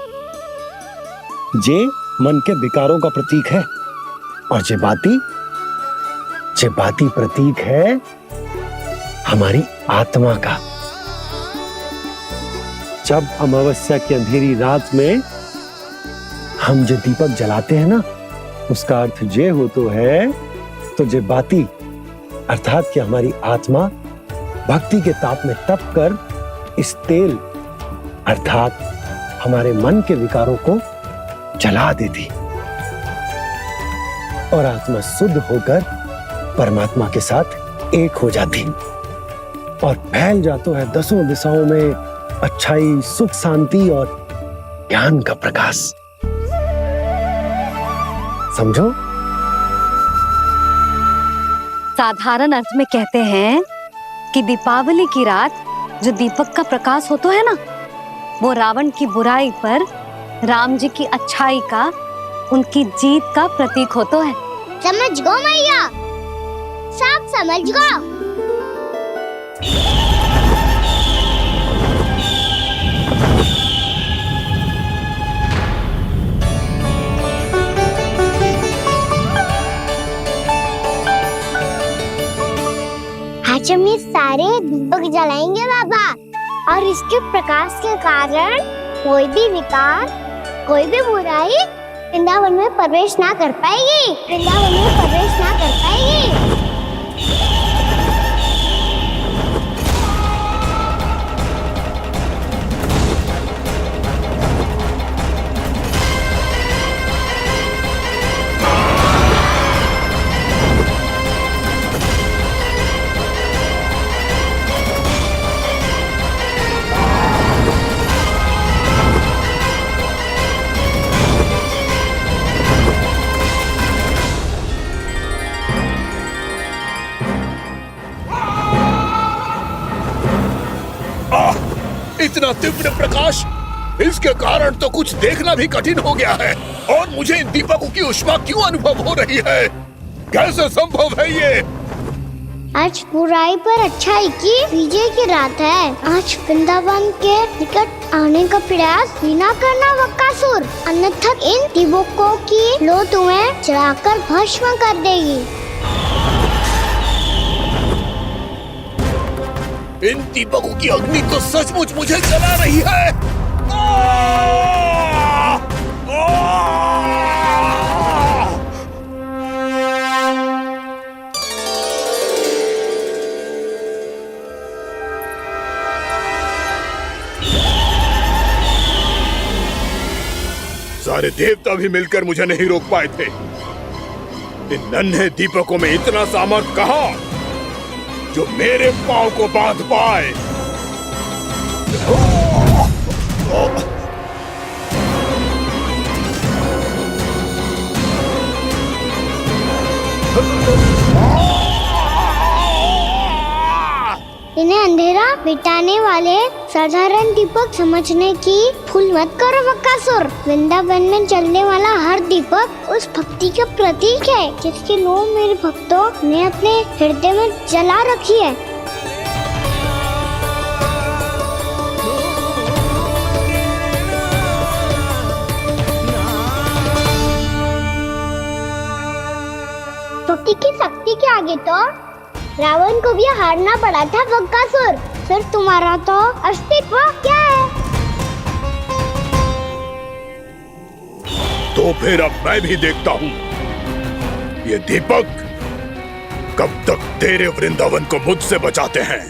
जे मन के विकारों का प्रतीक है, और जे बाती प्रतीक है हमारी आत्मा का। जब अमावस्या की अंधेरी रात में हम जो दीपक जलाते हैं ना, उसका अर्थ जे हो तो है, तो जे बाती अर्थात कि हमारी आत्मा भक्ति के ताप में तप कर इस तेल अर्थात हमारे मन के विकारों को जला देती और आत्मा शुद्ध होकर परमात्मा के साथ एक हो जाती और फैल जाता है दसों दिशाओं में अच्छाई, सुख, शांति और ज्ञान का प्रकाश। समझो? साधारण अर्थ में कहते हैं कि दीपावली की रात जो दीपक का प्रकाश होता है ना, वो रावण की बुराई पर राम जी की अच्छाई का, उनकी जीत का प्रतीक होता है। समझ गो मैया, सब समझ गो। आज हम ये सारे दीपक जलाएंगे बाबा, और इसके प्रकाश के कारण कोई भी विकार, कोई भी बुराई वृंदावन में प्रवेश ना कर पाएगी, वृंदावन में प्रवेश ना कर पाएगी। इतना तीव्र प्रकाश, इसके कारण तो कुछ देखना भी कठिन हो गया है। और मुझे इन दीपकों की उष्मा क्यों अनुभव हो रही है? कैसे संभव है ये? आज बुराई पर अच्छाई की विजय की रात है। आज वृंदावन के निकट आने का प्रयास भी ना करना बकासुर, अन्यथा इन दीपकों की लो तुम्हें जलाकर भस्म कर देगी। इन दीपकों की अग्नि तो सचमुच मुझे जला रही है। सारे देवता भी मिलकर मुझे नहीं रोक पाए थे। इन नन्हे दीपकों में इतना सामर्थ्य कहां जो मेरे पांव को बांध पाए। इन्हें अंधेरा मिटाने वाले साधारण दीपक समझने की भूल मत करो बकासुर। वृंदावन में जलने वाला हर दीपक उस भक्ति का प्रतीक है जिसकी लो मेरे भक्तों ने अपने हृदय में जला रखी है। मानोगे तो रावण को भी हारना पड़ा था बक्कासुर। फिर तुम्हारा तो अस्तित्व क्या है? तो फिर अब मैं भी देखता हूँ ये दीपक कब तक तेरे वृंदावन को मुझसे बचाते हैं।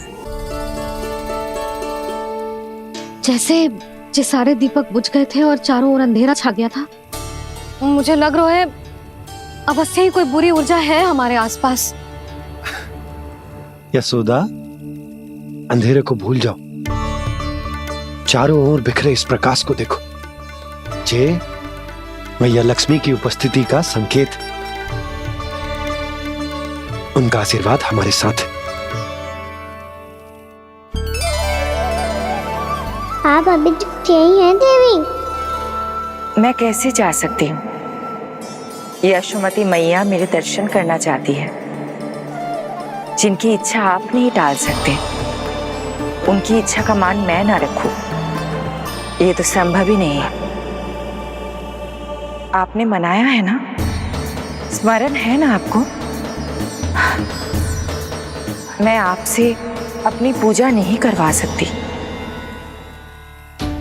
जैसे ये सारे दीपक बुझ गए थे और चारों ओर अंधेरा छा गया था, मुझे लग रहा है अवश्य ही कोई बुरी ऊर्जा है हमारे आसपास। यशोदा, अंधेरे को भूल जाओ, चारों ओर बिखरे इस प्रकाश को देखो। जे मैया लक्ष्मी की उपस्थिति का संकेत, उनका आशीर्वाद हमारे साथ है। आप अभी तक यही हैं देवी? मैं कैसे जा सकती हूँ? यशोमती मैया मेरे दर्शन करना चाहती है। जिनकी इच्छा आप नहीं टाल सकते, उनकी इच्छा का मान मैं ना रखूं, ये तो संभव ही नहीं है। आपने मनाया है ना, स्मरण है ना आपको? मैं आपसे अपनी पूजा नहीं करवा सकती।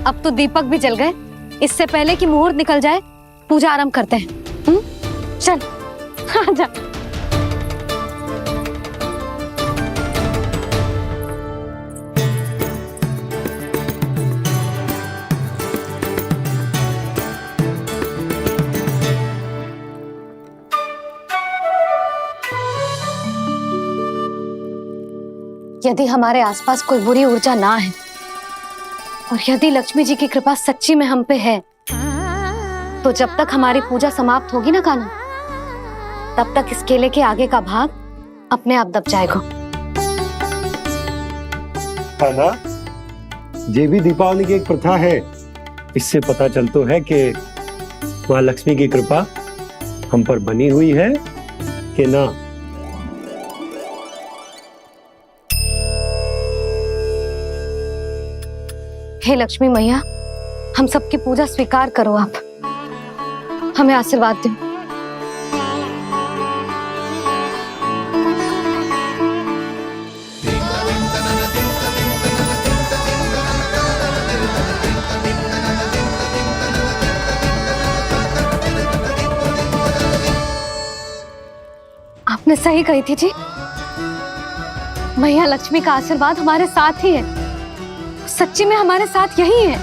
अब तो दीपक भी जल गए, इससे पहले कि मुहूर्त निकल जाए पूजा आरंभ करते हैं। चल आजा। यदि हमारे आसपास कोई बुरी ऊर्जा ना है और यदि लक्ष्मी जी की कृपा सच्ची में हम पे है, तो जब तक हमारी पूजा समाप्त होगी ना कान्हा, तब तक इस केले के आगे का भाग अपने आप दब जाएगा। कान्हा, ये भी दीपावली की एक प्रथा है। इससे पता चलता है कि माँ लक्ष्मी की कृपा हम पर बनी हुई है कि ना। हे लक्ष्मी मैया, हम सबकी पूजा स्वीकार करो, आप हमें आशीर्वाद दो। आपने सही कही थी जी, मैया लक्ष्मी का आशीर्वाद हमारे साथ ही है। सच्ची में हमारे साथ यही है।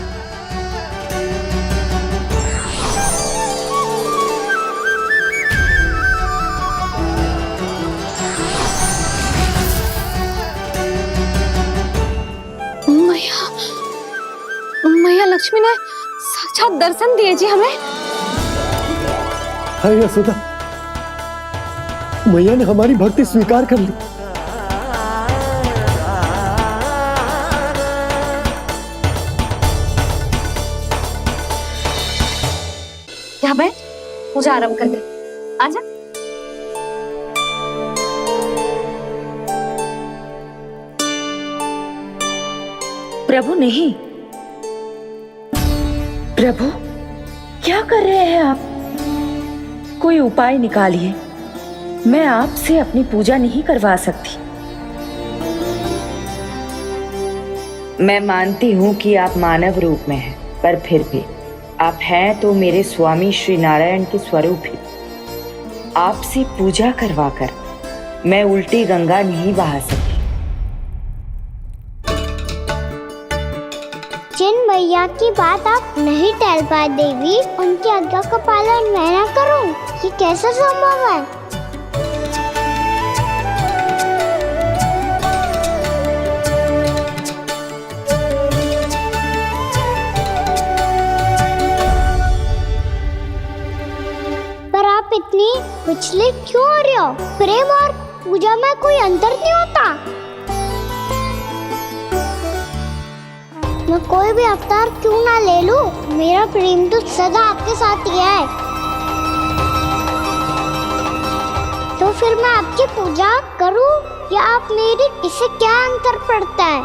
मैया लक्ष्मी ने साक्षात दर्शन दिए जी हमें। हाय यशोदा, मैया ने हमारी भक्ति स्वीकार कर ली। यहाँ बैठ, पूजा आरंभ कर दे। आजा। प्रभु नहीं, प्रभु क्या कर रहे हैं आप? कोई उपाय निकालिए, मैं आपसे अपनी पूजा नहीं करवा सकती। मैं मानती हूँ कि आप मानव रूप में हैं, पर फिर भी आप हैं तो मेरे स्वामी श्री नारायण के स्वरूप ही। आपसे पूजा करवाकर मैं उल्टी गंगा नहीं बहा सकी। जिन भैया की बात आप नहीं टाल पाए देवी, उनकी आज्ञा का पालन मैं ना करूं, ये कैसे संभव है? पर आप इतनी विचलित क्यों हो रहे हो? प्रेम और पूजा में कोई अंतर नहीं होता। मैं कोई भी अवतार क्यों ना ले लूं, मेरा प्रेम तो सदा आपके साथ ही है। तो फिर मैं आपकी पूजा करूं या आप मेरी, इससे क्या अंतर पड़ता है?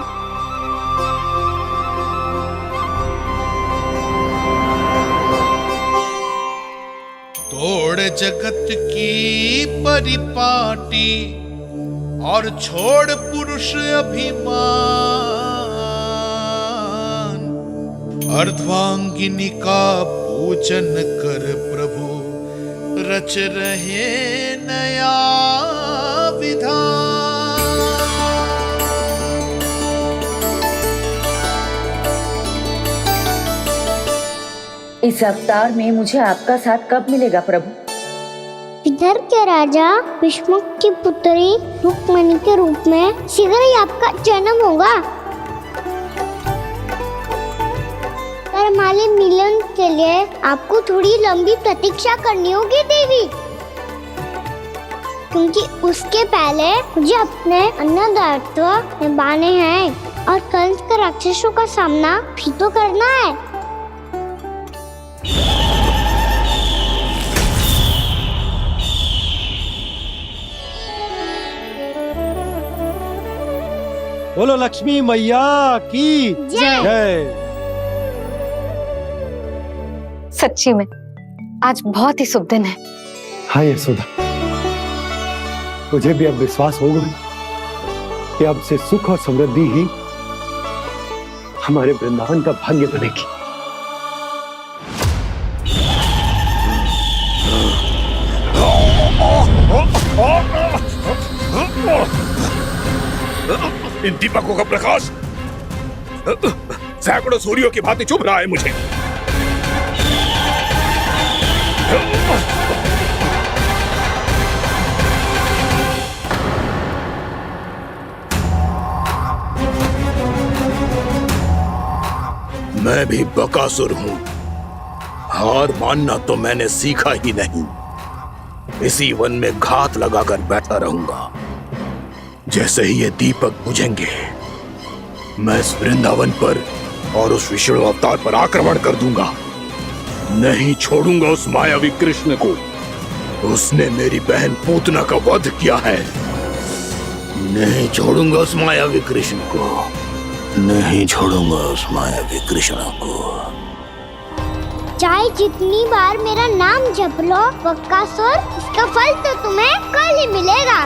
तोड़ जगत की परिपाटी और छोड़ पुरुष अभिमान, अर्धांगिनी का पूजन कर प्रभु, रच रहे नया विधान। इस अवतार में मुझे आपका साथ कब मिलेगा प्रभु? इधर के राजा भीष्म की पुत्री रुक्मणी के रूप में शीघ्र ही आपका जन्म होगा। पर हमारे मिलन के लिए आपको थोड़ी लंबी प्रतीक्षा करनी होगी देवी, क्योंकि उसके पहले मुझे अपने अन्य दायित्व निभाने हैं और कंस के राक्षसों का सामना भी तो करना है। बोलो लक्ष्मी मैया की जय। सच्ची में आज बहुत ही शुभ दिन है। हाँ यशोदा, मुझे भी अब विश्वास हो गया कि अब से सुख और समृद्धि ही हमारे वृंदावन का भाग्य बनेगी। इन दीपकों का प्रकाश सैकड़ों सूर्यों की भांति चुभ रहा है मुझे। मैं भी बकासुर हूं, हार मानना तो मैंने सीखा ही नहीं। इसी वन में घात लगाकर बैठा रहूंगा। जैसे ही ये दीपक बुझेंगे, मैं इस वृंदावन पर और उस विष्णु अवतार पर आक्रमण कर दूंगा। नहीं छोड़ूंगा उस मायावी कृष्ण को। उसने मेरी बहन पूतना का वध किया है। नहीं छोड़ूंगा उस मायावी कृष्ण को। नहीं छोड़ूंगा उस मायावी कृष्ण को। चाहे जितनी बार मेरा नाम जप लो बकासुर, इसका फल तो तुम्हें कल ही मिलेगा।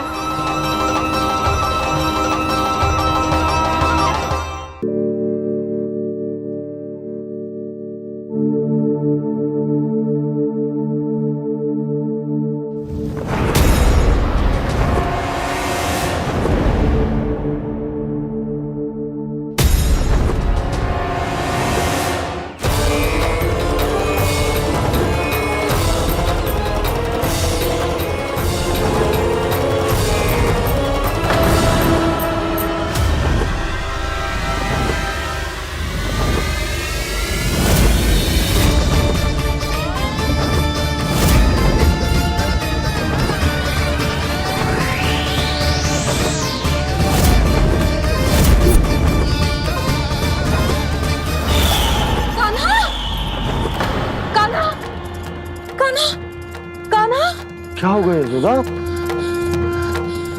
क्या हो गया यशोदा?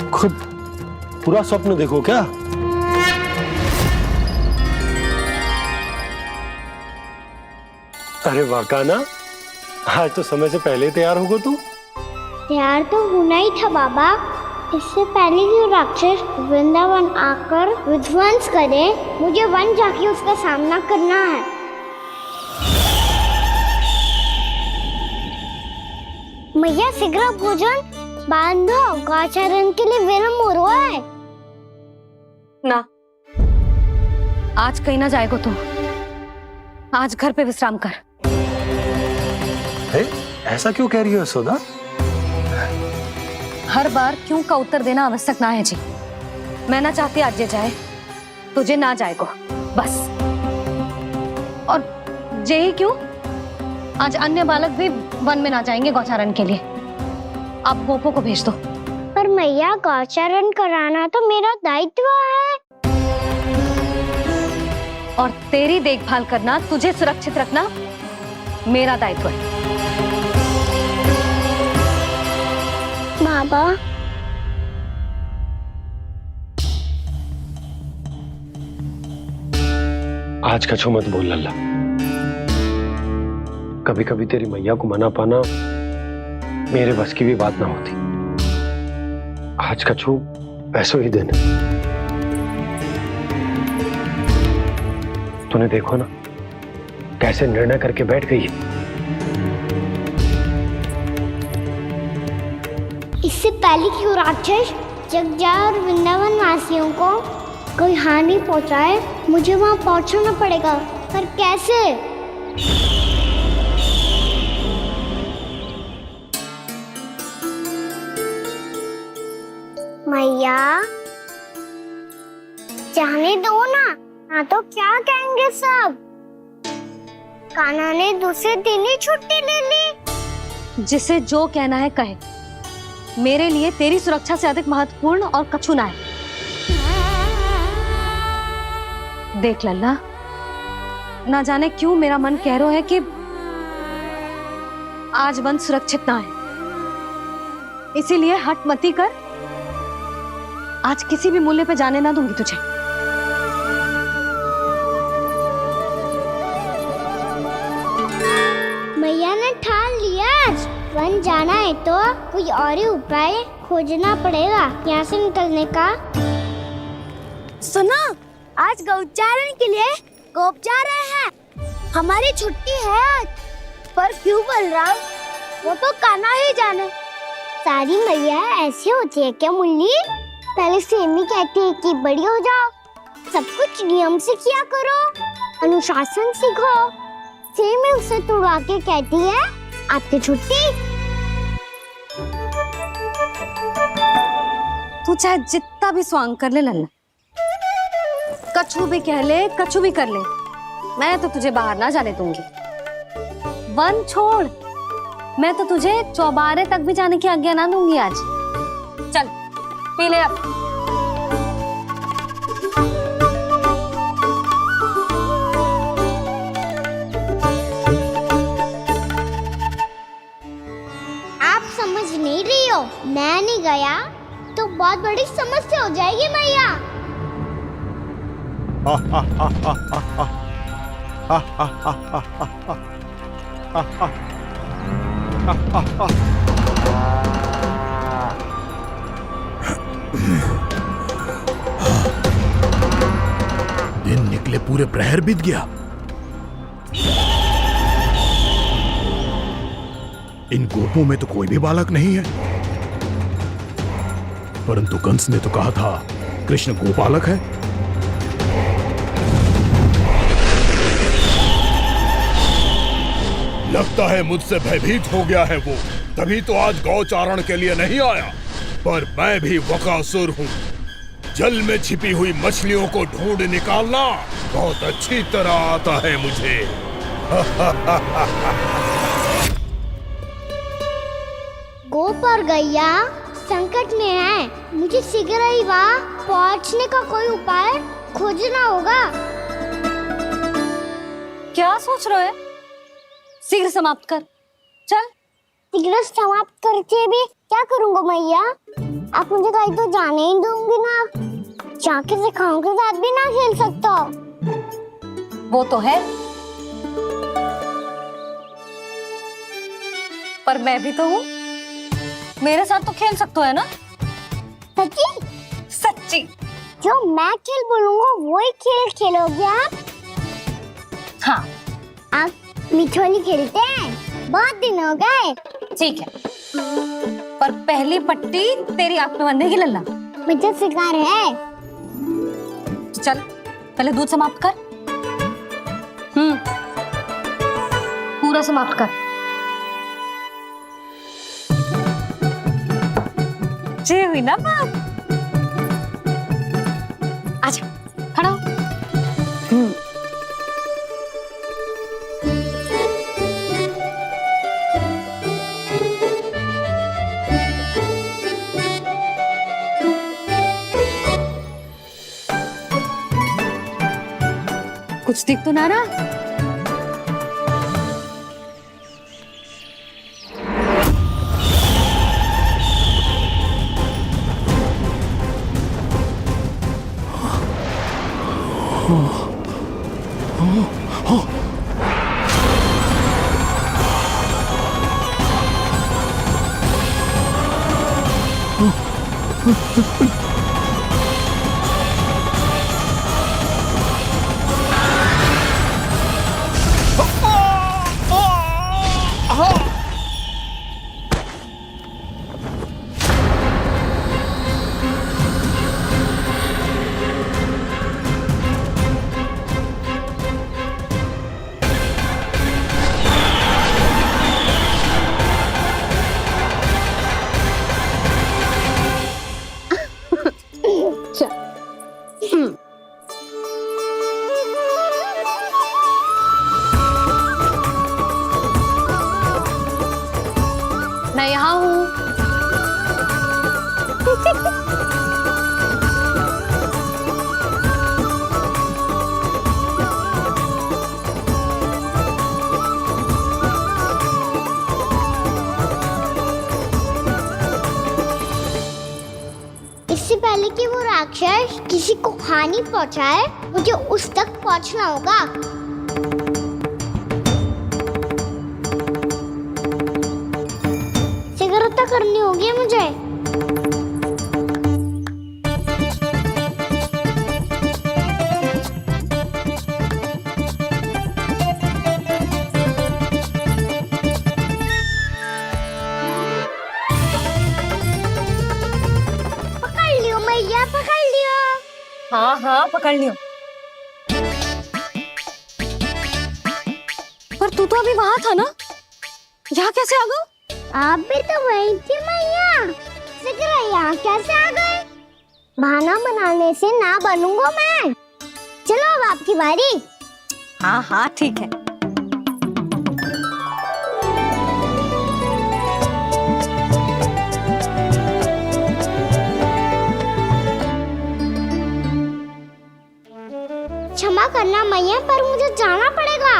खुद पूरा स्वप्न देखो क्या? अरे वाह कान्हा, आज तो समय से पहले तैयार होगा तू। तैयार तो होना ही था बाबा। इससे पहले कि राक्षस वृंदावन आकर विध्वंस करे, मुझे वन जाके उसका सामना करना है। मैया शीघ्र भोजन बांधो, गौचरण के लिए विलंब हो रहा है। ना, आज कहीं ना जाएगा तू। आज घर पे विश्राम कर। ऐसा क्यों कह रही हो यशोदा? हर बार क्यों का उत्तर देना आवश्यक ना है जी। मैं ना चाहती आज ये जाए, तुझे ना जाएगा बस। और यही क्यों, आज अन्य बालक भी वन में ना जाएंगे गौचारण के लिए। आप गोपो को भेज दो। पर मैया गौचारण कराना तो मेरा दायित्व है। और तेरी देखभाल करना, तुझे सुरक्षित रखना मेरा दायित्व है। बाबा, आज कछु मत बोल लल्ला। कभी कभी तेरी मैया को मना पाना मेरे बस की भी बात ना होती। आज कछु वैसे ही दिन तूने देखो ना कैसे निर्णय करके बैठ गई है। इससे पहले कि वो राक्षस जगजाय और वृंदावन वासियों को कोई हानि पहुंचाए, मुझे वहां पहुंचना पड़ेगा। पर कैसे? मैया जाने दो ना तो क्या कहेंगे सब। कान्हा ने दूसरे दिन ही छुट्टी ले ली। जिसे जो कहना है कहे, मेरे लिए तेरी सुरक्षा से अधिक महत्वपूर्ण और कछु ना है। देख लल्ला, ना जाने क्यों मेरा मन कह रहा है कि आज वन सुरक्षित ना है, इसीलिए हट मती कर। आज किसी भी मूल्य पे जाने ना दूंगी तुझे। मैया ने ठान लिया, आज वन जाना है तो कोई और ही उपाय खोजना पड़ेगा यहाँ से निकलने का। सुनो, आज गौचारण के लिए गोप जा रहे हैं। हमारी छुट्टी है आज। पर क्यों बलराम? वो तो कान्हा ही जाने। सारी मैया ऐसी होती है क्या मुल्ली? पहले सेमी कहती है कि बड़ी हो जाओ, सब कुछ नियम से किया करो, अनुशासन सीखो। सेमी उसे तुड़वा के कहती है आपकी छुट्टी। तू चाहे जितना भी स्वांग कर ले लल्ला, कछु भी कह ले, कछु भी कर ले, मैं तो तुझे बाहर ना जाने दूंगी। वन छोड़, मैं तो तुझे चौबारे तक भी जाने की आज्ञा ना दूंगी आज। चल पी ले अब। आप समझ नहीं रही हो, मैं नहीं गया तो बहुत बड़ी समस्या हो जाएगी मैया। दिन निकले पूरे प्रहर बीत गया। इन गोपों में तो कोई भी बालक नहीं है, परंतु कंस ने तो कहा था कृष्ण गोपालक है। लगता है मुझसे भयभीत हो गया है वो, तभी तो आज गौचारण के लिए नहीं आया। पर मैं भी वकासुर हूँ, जल में छिपी हुई मछलियों को ढूंढ निकालना बहुत अच्छी तरह आता है मुझे। गोप और गैया संकट में है, मुझे शीघ्र ही वहाँ पहुँचने का कोई उपाय खोजना होगा। क्या सोच रहे हो? शीघ्र समाप्त कर, चल। शीघ्र समाप्त करके भी क्या करूँगा मैया? आप मुझे कहीं तो जाने ही दूंगी ना। जाके सिखाओं के साथ भी ना खेल सकता। वो तो है, पर मैं भी तो हूँ, मेरे साथ तो खेल सकते हो है ना? सच्ची? सच्ची। जो मैं खेल बोलूँगा वही खेल खेलोगे आप? हाँ। आप मिठोली खेलते हैं? बहुत दिन हो गए। ठीक है, पर पहली पट्टी तेरी आंख में बंधेगी लल्ला। मुझे शिकार है। चल पहले दूध समाप्त कर। पूरा समाप्त कर। जे हुई ना बात। आजा खड़ा हो। कुछ दिख तो ना रहा। राक्षस किसी को हानि पहुंचाए, मुझे उस तक पहुंचना होगा। जागरूकता करनी होगी मुझे। पकड़ लियो मैया, पकड़ लियो। हाँ हाँ पकड़ लियो। पर तू तो अभी वहां था ना, यहाँ कैसे आ गया? आप भी तो वही थी मैया, सिकरा यहाँ कैसे आ गए? बहाना बनाने से ना बनूंगा मैं। चलो अब आपकी बारी। हाँ हाँ ठीक है। क्षमा करना मैया, पर मुझे जाना पड़ेगा।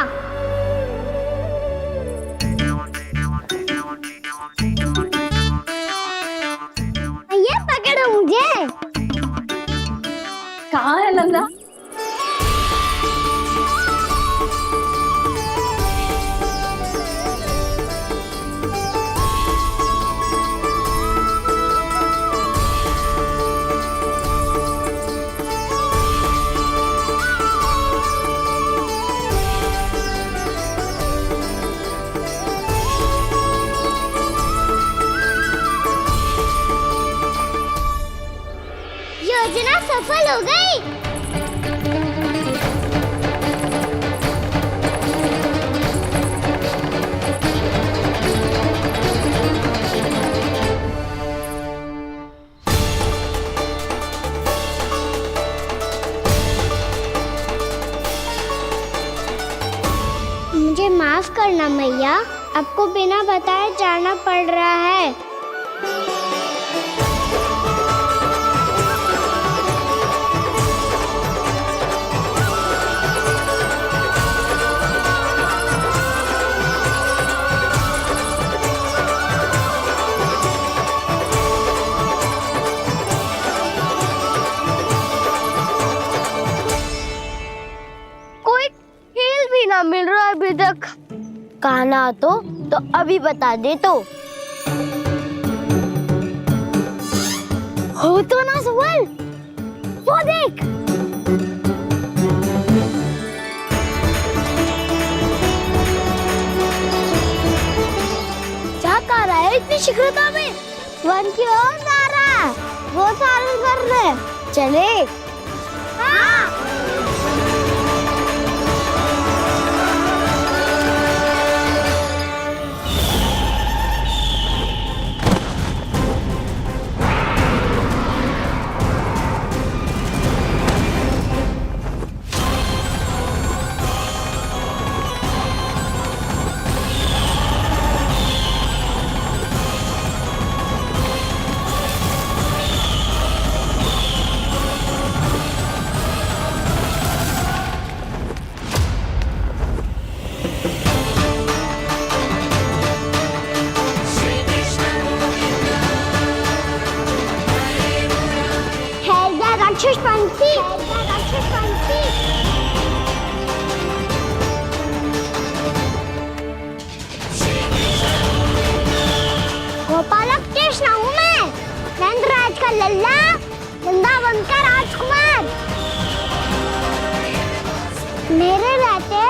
मैया पकड़ो मुझे। कहाँ है नंदा? योजना सफल हो गई। मुझे माफ करना मैया, आपको बिना बताए जाना पड़ रहा है। कोई खेल भी ना मिल रहा अभी तक। कान्हा तो अभी बता दे तो। हो तो ना सवाल, वो देख। क्या कर रहा है इतनी शीघ्रता में? वन की ओर जा रहा है, वो सारे कर रहे। चले। हाँ। राक्षस पंछी, राक्षस पंछी। गोपालक कृष्ण हूँ मैं, नंदराज का लल्ला, वृंदावन का राजकुमार। मेरे रहते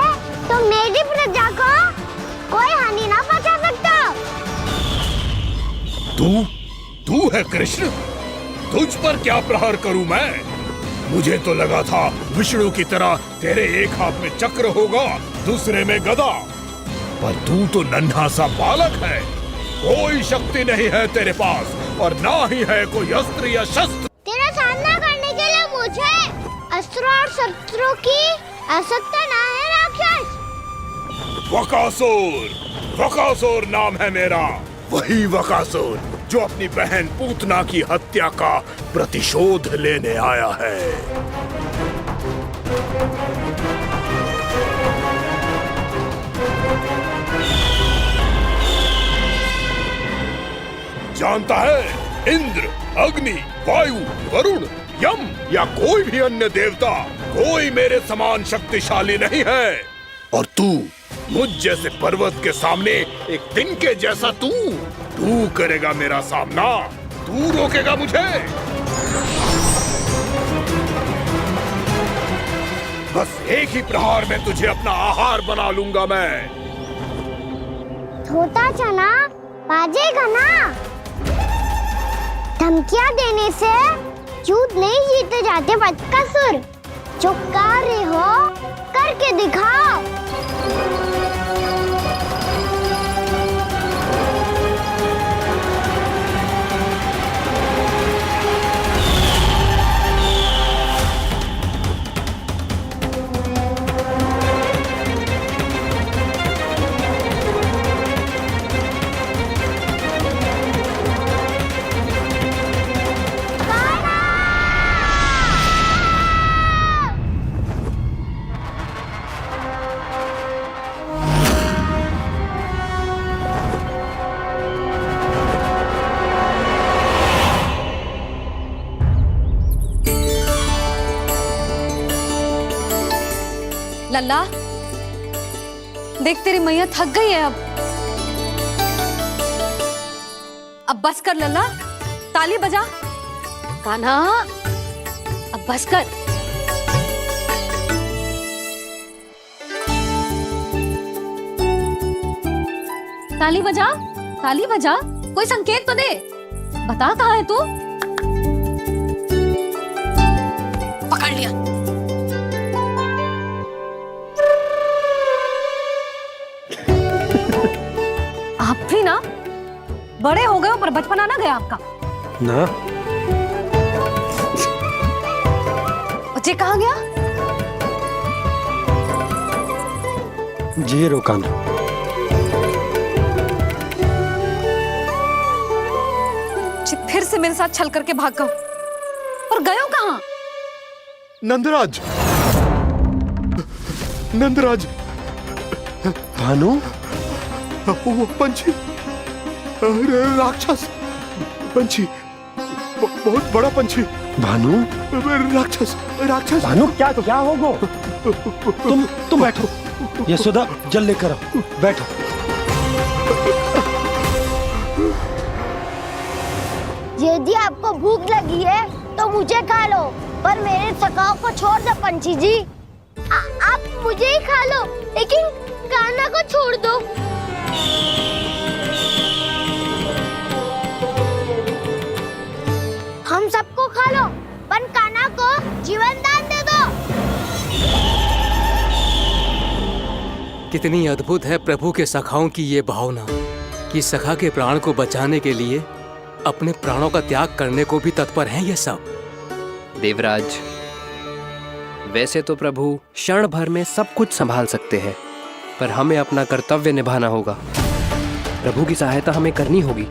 तो मेरी प्रजा को कोई हानि ना पहुंचा सकता। तू है कृष्ण? तुझ पर क्या प्रहार करूं मैं? मुझे तो लगा था विष्णु की तरह तेरे एक हाथ में चक्र होगा, दूसरे में गदा, पर तू तो नन्हा सा बालक है। कोई शक्ति नहीं है तेरे पास और ना ही है कोई अस्त्र या शस्त्र। तेरा सामना करने के लिए मुझे अस्त्रों और शस्त्रों की आवश्यकता ना है राक्षस। वकासुर नाम है मेरा, वही वकासुर जो अपनी बहन पूतना की हत्या का प्रतिशोध लेने आया है। जानता है, इंद्र, अग्नि, वायु, वरुण यम या कोई भी अन्य देवता कोई मेरे समान शक्तिशाली नहीं है। और तू मुझ जैसे पर्वत के सामने एक तिनके जैसा तू करेगा मेरा सामना? तू रोकेगा मुझे? बस एक ही प्रहार में तुझे अपना आहार बना लूंगा मैं। छोटा चना बाजेगा ना? धमकियां देने से युद्ध नहीं जीते जाते बदकसूर। जो कार्य हो करके दिखाओ। लल्ला, देख तेरी मैया थक गई है अब बस कर लल्ला, ताली बजा। कान्हा, अब बस कर। ताली बजा, ताली बजा, कोई संकेत तो दे। बता कहाँ है तू? पकड़ लिया। आप भी ना बड़े हो गए हो पर बचपना ना गया आपका ना। बच्चे कहाँ गया? जी रोकान। फिर से मेरे साथ छल करके भाग गए और गए हो कहाँ? नंदराज, नंदराज। भानु, वो पंछी, राक्षस पंछी, बहुत बड़ा पंछी। भानु, राक्षस, राक्षस। भानु, क्या हो गो? तुम बैठो। यशोदा, जल लेकर आओ, बैठो। यदि आपको भूख लगी है तो मुझे खा लो, पर मेरे सखाओं को छोड़ दो पंछी जी। आप मुझे ही खा लो, लेकिन कान्हा को छोड़ दो। हम सबको खा लो, पर कान्हा को जीवन दान दे दो। कितनी अद्भुत है प्रभु के सखाओं की ये भावना कि सखा के प्राण को बचाने के लिए अपने प्राणों का त्याग करने को भी तत्पर हैं ये सब। देवराज, वैसे तो प्रभु क्षण भर में सब कुछ संभाल सकते हैं, पर हमें अपना कर्तव्य निभाना होगा। प्रभु की सहायता हमें करनी होगी।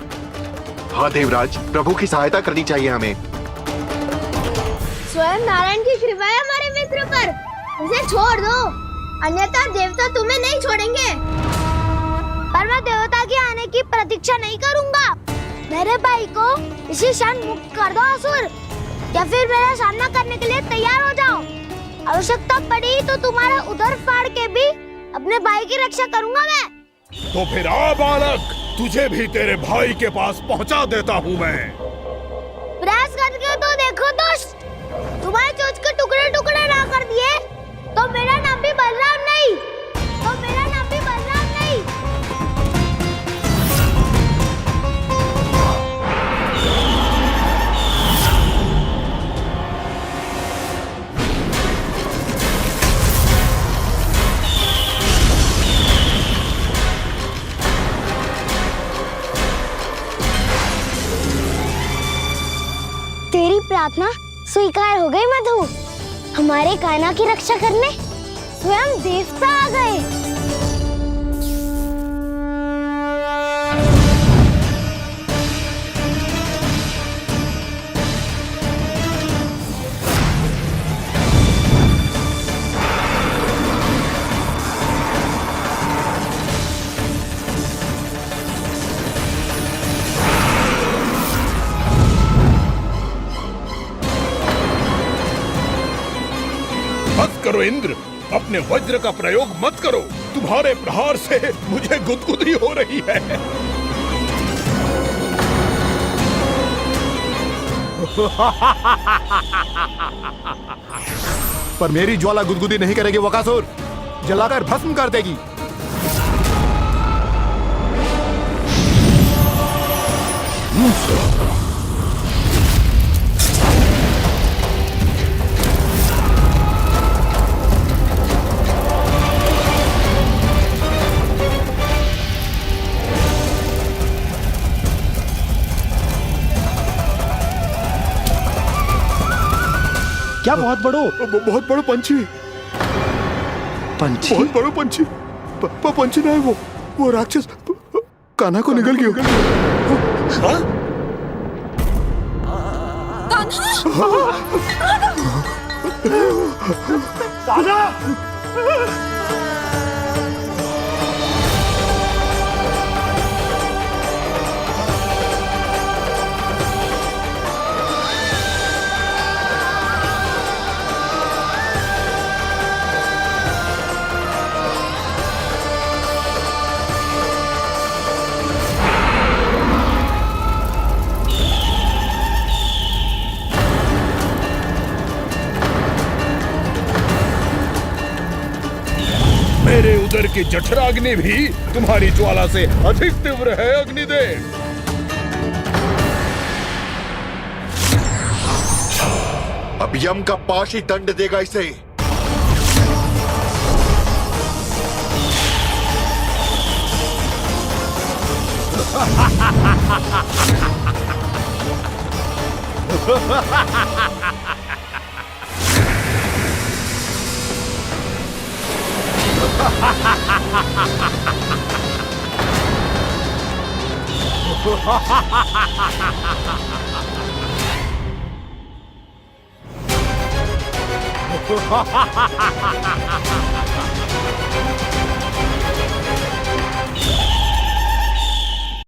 हाँ देवराज, प्रभु की सहायता करनी चाहिए हमें। स्वयं नारायण की कृपा है हमारे मित्र पर, उसे छोड़ दो, अन्यथा देवता तुम्हें नहीं छोड़ेंगे। पर मैं देवता के आने की प्रतीक्षा नहीं करूंगा। मेरे भाई को इसी क्षण मुक्त कर दो असुर, या फिर मेरा सामना करने के लिए तैयार हो जाओ। आवश्यकता पड़ी तो तुम्हारा उदर फाड़ के भी अपने भाई की रक्षा करूंगा मैं। तो फिर आ बालक, तुझे भी तेरे भाई के पास पहुंचा देता हूँ मैं। प्रयास करके तो देखो दोस्त, तुम्हारे चोंच के टुकड़े टुकड़े ना कर दिए तो मेरा नाम भी बलराम नहीं, तो मेरा नाम भी बलराम नहीं। तेरी प्रार्थना स्वीकार हो गई मधु। हमारे कान्हा की रक्षा करने स्वयं देवता आ गए। करो इंद्र, अपने वज्र का प्रयोग मत करो। तुम्हारे प्रहार से मुझे गुदगुदी हो रही है। पर मेरी ज्वाला गुदगुदी नहीं करेगी वकासुर, जलाकर भस्म कर देगी। क्या बहुत बड़ो? बहुत बड़ो पंछी। पंछी? बहुत बड़ो पंछी। पंछी ना है वो राक्षस कान्हा को निगल गया। हाँ? कान्हा! मेरे उदर की जठराग्नि भी तुम्हारी ज्वाला से अधिक तीव्र है अग्निदेव। अब यम का पाश ही दंड देगा इसे।